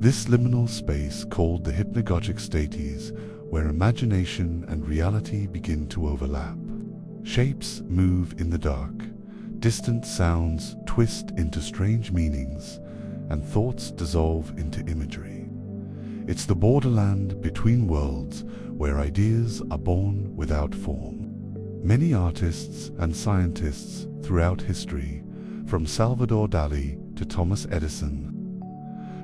This liminal space, called the hypnagogic state, is where imagination and reality begin to overlap. Shapes move in the dark, distant sounds twist into strange meanings, and thoughts dissolve into imagery. It's the borderland between worlds where ideas are born without form. Many artists and scientists throughout history, from Salvador Dali to Thomas Edison,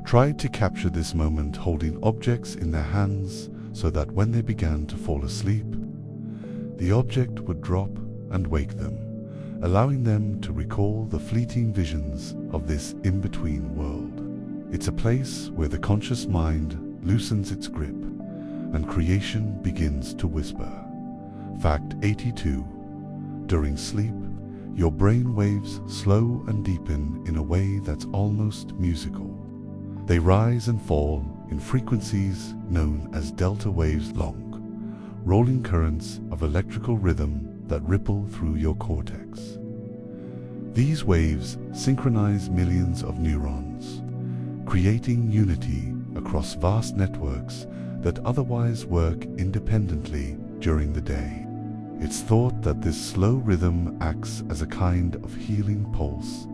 tried to capture this moment, holding objects in their hands so that when they began to fall asleep, the object would drop and wake them, allowing them to recall the fleeting visions of this in-between world. It's a place where the conscious mind loosens its grip and creation begins to whisper. Fact 82. During sleep, your brain waves slow and deepen in a way that's almost musical. They rise and fall in frequencies known as delta waves, long, rolling currents of electrical rhythm that ripple through your cortex. These waves synchronize millions of neurons, creating unity across vast networks that otherwise work independently during the day. It's thought that this slow rhythm acts as a kind of healing pulse,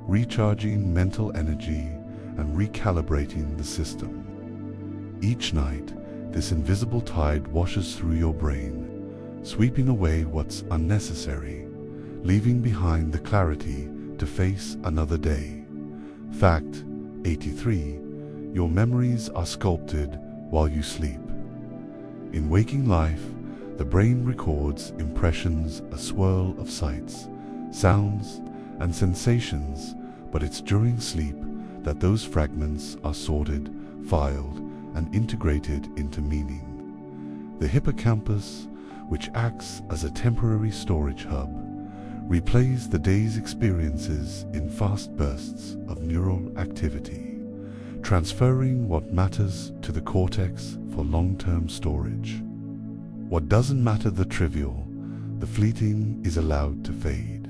recharging mental energy and recalibrating the system. Each night, this invisible tide washes through your brain, sweeping away what's unnecessary, leaving behind the clarity to face another day. Fact 83. Your memories are sculpted while you sleep. In waking life, the brain records impressions, a swirl of sights, sounds, and sensations, but it's during sleep that those fragments are sorted, filed, and integrated into meaning. The hippocampus, which acts as a temporary storage hub, replays the day's experiences in fast bursts of neural activity, transferring what matters to the cortex for long-term storage. What doesn't matter, the trivial, the fleeting, is allowed to fade.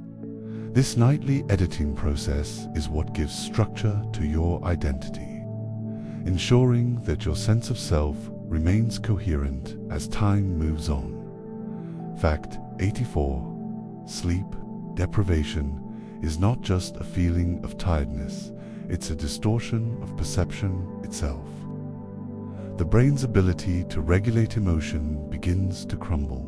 This nightly editing process is what gives structure to your identity, ensuring that your sense of self remains coherent as time moves on. Fact 84. Sleep deprivation is not just a feeling of tiredness, it's a distortion of perception itself. The brain's ability to regulate emotion begins to crumble.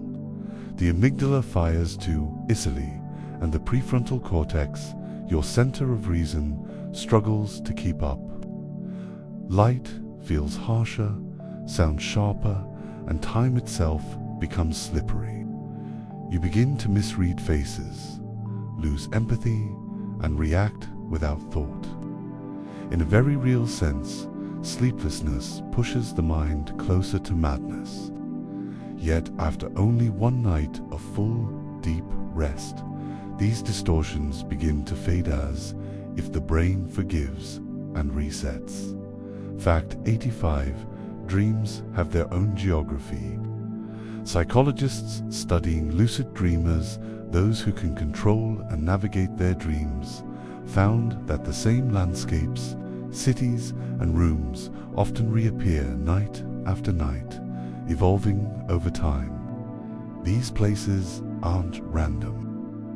The amygdala fires too easily, and the prefrontal cortex, your center of reason, struggles to keep up. Light feels harsher, sound sharper, and time itself becomes slippery. You begin to misread faces, lose empathy, and react without thought. In a very real sense, sleeplessness pushes the mind closer to madness. Yet after only one night of full, deep rest, these distortions begin to fade as if the brain forgives and resets. Fact 85. Dreams have their own geography. Psychologists studying lucid dreamers, those who can control and navigate their dreams, found that the same landscapes, cities, and rooms often reappear night after night, evolving over time. These places aren't random.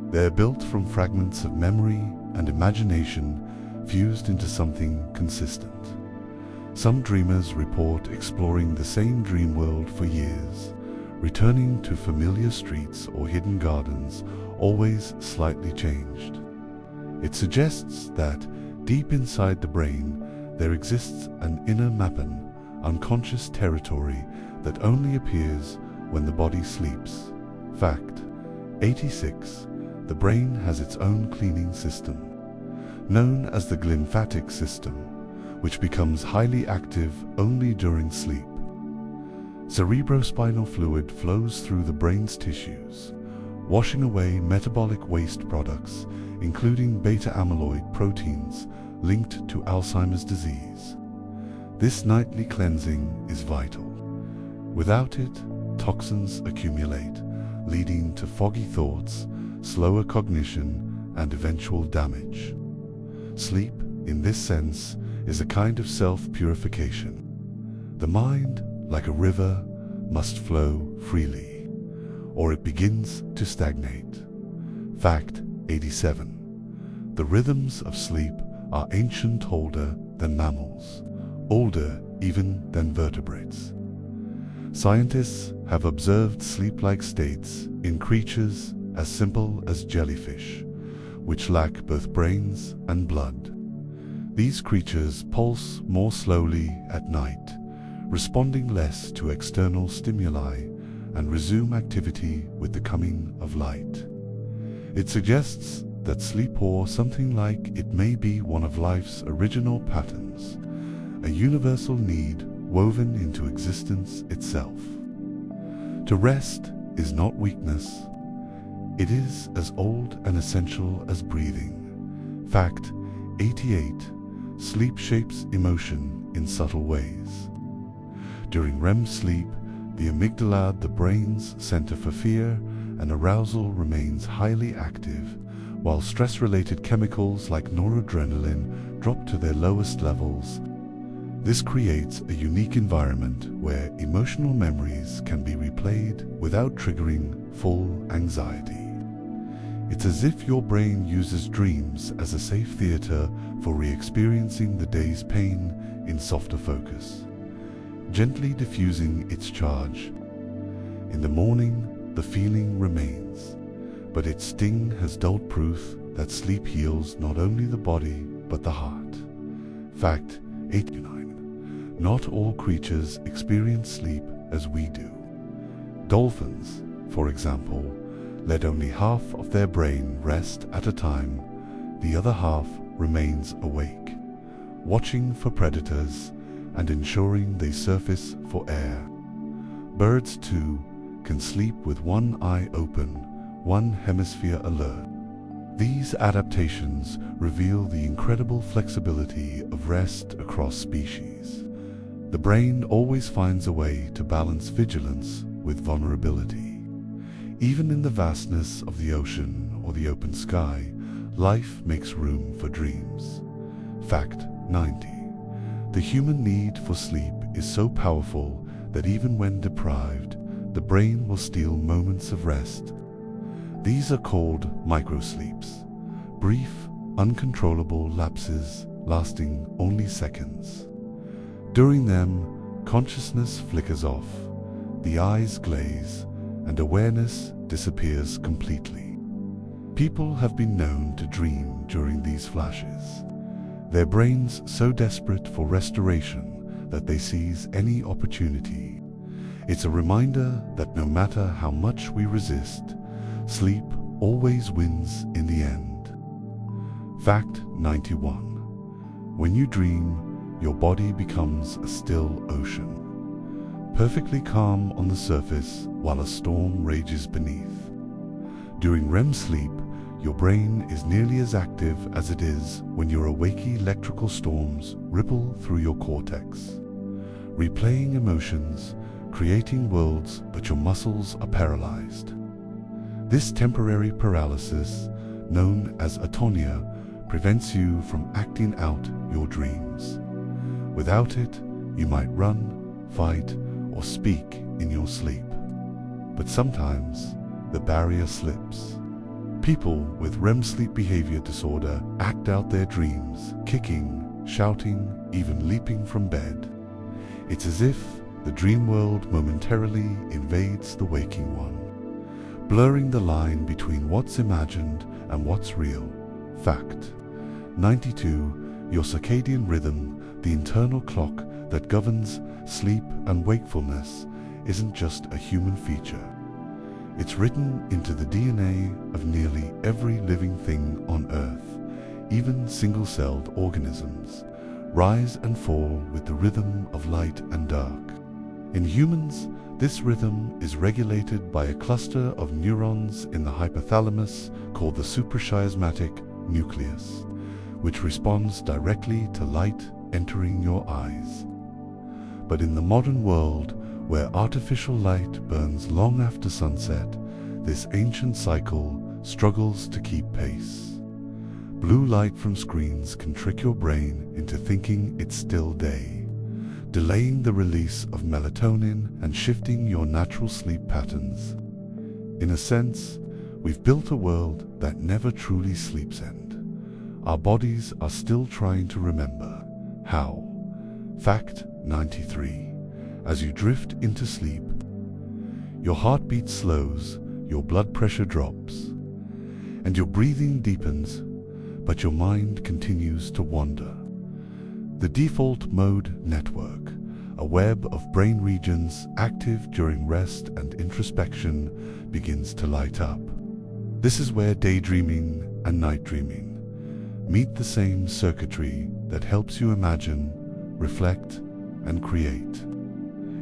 They're built from fragments of memory and imagination fused into something consistent. Some dreamers report exploring the same dream world for years, returning to familiar streets or hidden gardens, always slightly changed. It suggests that deep inside the brain there exists an inner mapping, unconscious territory that only appears when the body sleeps. Fact 86. The brain has its own cleaning system, known as the glymphatic system, which becomes highly active only during sleep. Cerebrospinal fluid flows through the brain's tissues, washing away metabolic waste products, including beta-amyloid proteins linked to Alzheimer's disease. This nightly cleansing is vital. Without it, toxins accumulate, leading to foggy thoughts, slower cognition, and eventual damage. Sleep, in this sense, is a kind of self-purification. The mind, like a river, must flow freely, or it begins to stagnate. Fact 87. The rhythms of sleep are ancient, older than mammals, older even than vertebrates. Scientists have observed sleep-like states in creatures as simple as jellyfish, which lack both brains and blood. These creatures pulse more slowly at night, responding less to external stimuli, and resume activity with the coming of light. It suggests that sleep, or something like it, may be one of life's original patterns, a universal need woven into existence itself. To rest is not weakness. It is as old and essential as breathing. Fact 88. Sleep shapes emotion in subtle ways. During REM sleep, the amygdala, the brain's center for fear and arousal, remains highly active, while stress-related chemicals like noradrenaline drop to their lowest levels. This creates a unique environment where emotional memories can be replayed without triggering full anxiety. It's as if your brain uses dreams as a safe theater for re-experiencing the day's pain in softer focus, gently diffusing its charge. In the morning, the feeling remains, but its sting has dulled proof that sleep heals not only the body but the heart. Fact 89. Not all creatures experience sleep as we do. Dolphins, for example, let only half of their brain rest at a time. The other half remains awake, watching for predators and ensuring they surface for air. Birds, too, can sleep with one eye open, one hemisphere alert. These adaptations reveal the incredible flexibility of rest across species. The brain always finds a way to balance vigilance with vulnerability. Even in the vastness of the ocean or the open sky, life makes room for dreams. Fact 90. The human need for sleep is so powerful that even when deprived, the brain will steal moments of rest. These are called microsleeps, brief, uncontrollable lapses lasting only seconds. During them, consciousness flickers off, the eyes glaze, and awareness disappears completely. People have been known to dream during these flashes, their brains so desperate for restoration that they seize any opportunity. It's a reminder that no matter how much we resist, sleep always wins in the end. Fact 91. When you dream, your body becomes a still ocean, perfectly calm on the surface while a storm rages beneath. During REM sleep, your brain is nearly as active as it is when your awake. Electrical storms ripple through your cortex, replaying emotions, creating worlds, but your muscles are paralyzed. This temporary paralysis, known as atonia, prevents you from acting out your dreams. Without it, you might run, fight, or speak in your sleep. But sometimes, the barrier slips. People with REM sleep behavior disorder act out their dreams, kicking, shouting, even leaping from bed. It's as if the dream world momentarily invades the waking one, blurring the line between what's imagined and what's real. Fact 92. Your circadian rhythm, the internal clock that governs sleep and wakefulness, isn't just a human feature. It's written into the DNA of nearly every living thing on Earth, even single-celled organisms, rise and fall with the rhythm of light and dark. In humans, this rhythm is regulated by a cluster of neurons in the hypothalamus called the suprachiasmatic nucleus, which responds directly to light entering your eyes. But in the modern world, where artificial light burns long after sunset, this ancient cycle struggles to keep pace. Blue light from screens can trick your brain into thinking it's still day, delaying the release of melatonin and shifting your natural sleep patterns. In a sense, we've built a world that never truly sleeps end. Our bodies are still trying to remember. How? Fact 93. As you drift into sleep, your heartbeat slows, your blood pressure drops, and your breathing deepens, but your mind continues to wander. The default mode network, a web of brain regions active during rest and introspection, begins to light up. This is where daydreaming and night dreaming meet the same circuitry that helps you imagine, reflect, and create.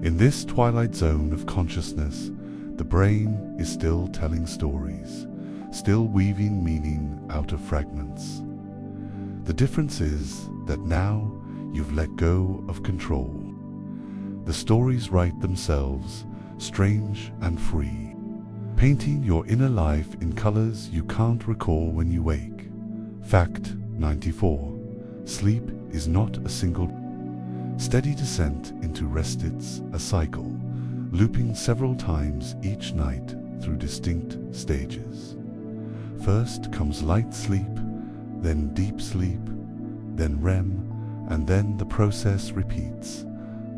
In this twilight zone of consciousness, the brain is still telling stories, still weaving meaning out of fragments. The difference is that now you've let go of control. The stories write themselves, strange and free, painting your inner life in colors you can't recall when you wake. Fact 94. Sleep is not a single, steady descent into rest. It's a cycle, looping several times each night through distinct stages. First comes light sleep, then deep sleep, then REM, and then the process repeats,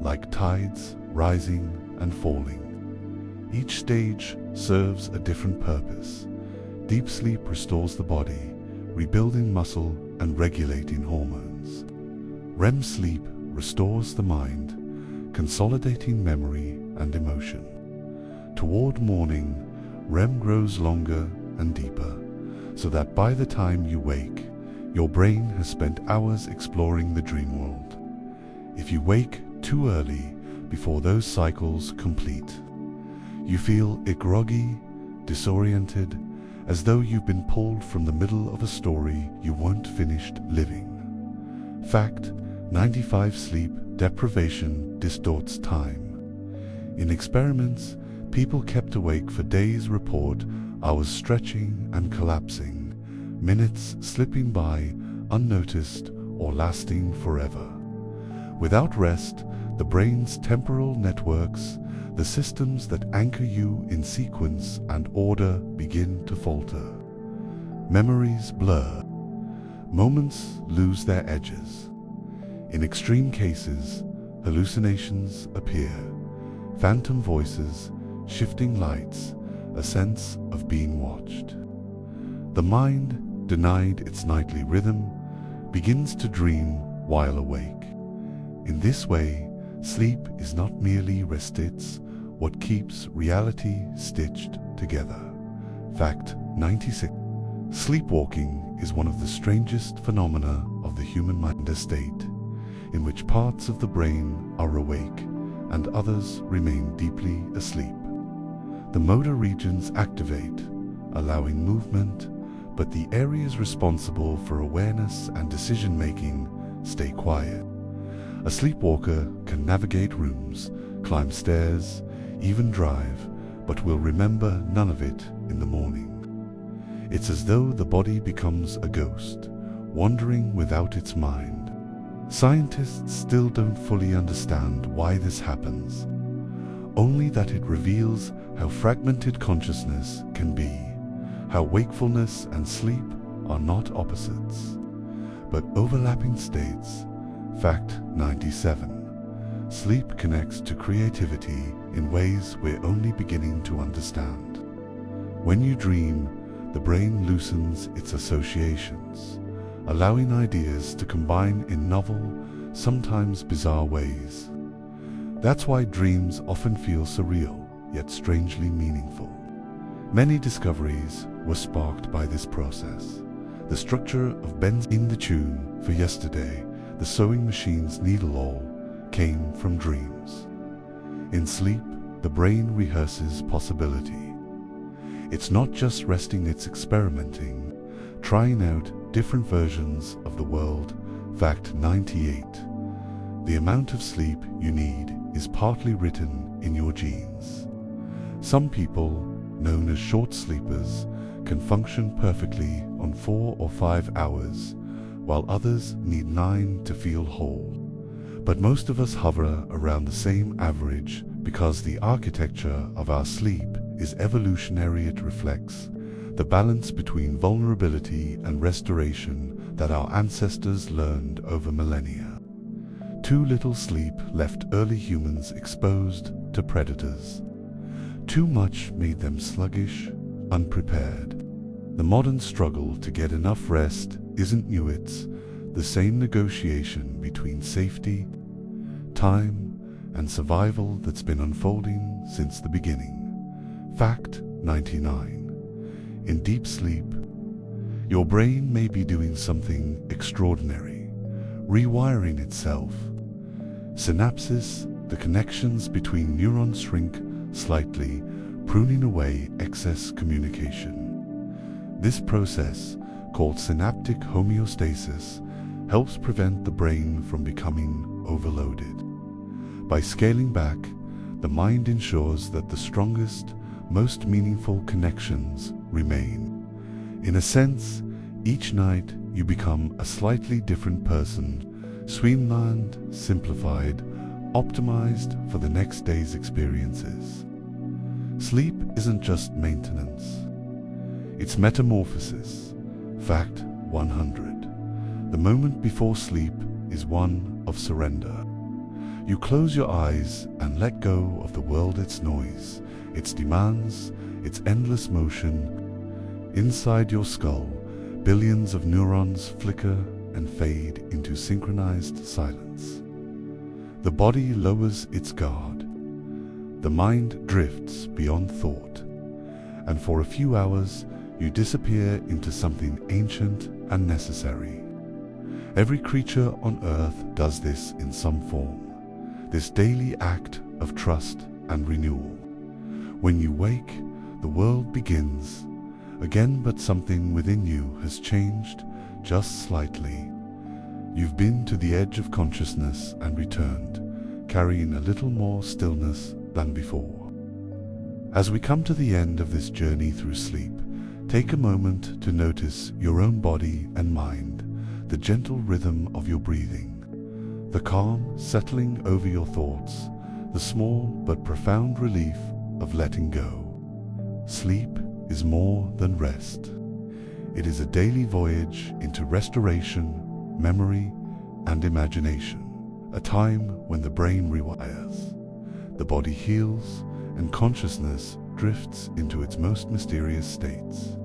like tides rising and falling. Each stage serves a different purpose. Deep sleep restores the body, rebuilding muscle and regulating hormones. REM sleep restores the mind, consolidating memory and emotion. Toward morning, REM grows longer and deeper, so that by the time you wake, your brain has spent hours exploring the dream world. If you wake too early, before those cycles complete, you feel groggy, disoriented, as though you've been pulled from the middle of a story you weren't finished living. Fact 95. Sleep deprivation distorts time. In experiments, people kept awake for days report hours stretching and collapsing, minutes slipping by unnoticed or lasting forever. Without rest, the brain's temporal networks, the systems that anchor you in sequence and order, begin to falter. Memories blur. Moments lose their edges. In extreme cases, hallucinations appear, phantom voices, shifting lights, a sense of being watched. The mind, denied its nightly rhythm, begins to dream while awake. In this way, sleep is not merely rest, it's what keeps reality stitched together. Fact 96. Sleepwalking is one of the strangest phenomena of the human mind, a state in which parts of the brain are awake and others remain deeply asleep. The motor regions activate, allowing movement, but the areas responsible for awareness and decision-making stay quiet. A sleepwalker can navigate rooms, climb stairs, even drive, but will remember none of it in the morning. It's as though the body becomes a ghost, wandering without its mind. Scientists still don't fully understand why this happens, only that it reveals how fragmented consciousness can be, how wakefulness and sleep are not opposites, but overlapping states. Fact 97. Sleep connects to creativity in ways we're only beginning to understand. When you dream, the brain loosens its associations, allowing ideas to combine in novel, sometimes bizarre ways. That's why dreams often feel surreal, yet strangely meaningful. Many discoveries were sparked by this process. The structure of bends in the tune for yesterday, the sewing machine's needle all came from dreams. In sleep, the brain rehearses possibility. It's not just resting, it's experimenting, trying out different versions of the world. Fact 98. The amount of sleep you need is partly written in your genes. Some people, known as short sleepers, can function perfectly on 4 or 5 hours, while others need 9 to feel whole. But most of us hover around the same average because the architecture of our sleep is evolutionary. It reflects the balance between vulnerability and restoration that our ancestors learned over millennia. Too little sleep left early humans exposed to predators. Too much made them sluggish, unprepared. The modern struggle to get enough rest isn't new, it's the same negotiation between safety, time, and survival that's been unfolding since the beginning. Fact 99. In deep sleep, your brain may be doing something extraordinary, rewiring itself. Synapses, the connections between neurons, shrink slightly, pruning away excess communication. This process, called synaptic homeostasis, helps prevent the brain from becoming overloaded. By scaling back, the mind ensures that the strongest, most meaningful connections remain. In a sense, each night you become a slightly different person, streamlined, simplified, optimized for the next day's experiences. Sleep isn't just maintenance, it's metamorphosis. Fact 100. The moment before sleep is one of surrender. You close your eyes and let go of the world, its noise, its demands, its endless motion. Inside your skull, billions of neurons flicker and fade into synchronized silence. The body lowers its guard. The mind drifts beyond thought, and for a few hours you disappear into something ancient and necessary. Every creature on earth does this in some form, this daily act of trust and renewal. When you wake, the world begins again, but something within you has changed just slightly. You've been to the edge of consciousness and returned, carrying a little more stillness than before. As we come to the end of this journey through sleep, take a moment to notice your own body and mind, the gentle rhythm of your breathing, the calm settling over your thoughts, the small but profound relief of letting go. Sleep is more than rest. It is a daily voyage into restoration, memory, and imagination, a time when the brain rewires, the body heals, and consciousness drifts into its most mysterious states.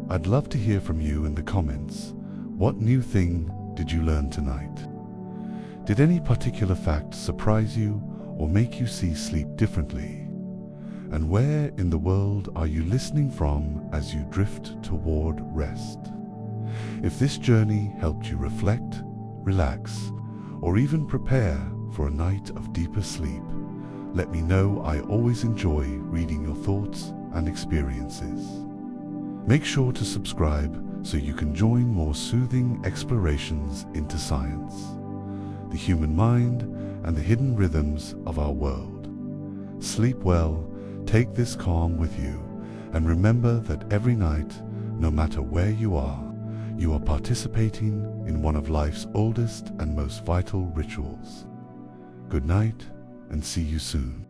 I'd love to hear from you in the comments. What new thing did you learn tonight? Did any particular fact surprise you or make you see sleep differently? And where in the world are you listening from as you drift toward rest? If this journey helped you reflect, relax, or even prepare for a night of deeper sleep, let me know. I always enjoy reading your thoughts and experiences. Make sure to subscribe so you can join more soothing explorations into science, the human mind, and the hidden rhythms of our world. Sleep well, take this calm with you, and remember that every night, no matter where you are participating in one of life's oldest and most vital rituals. Good night, and see you soon.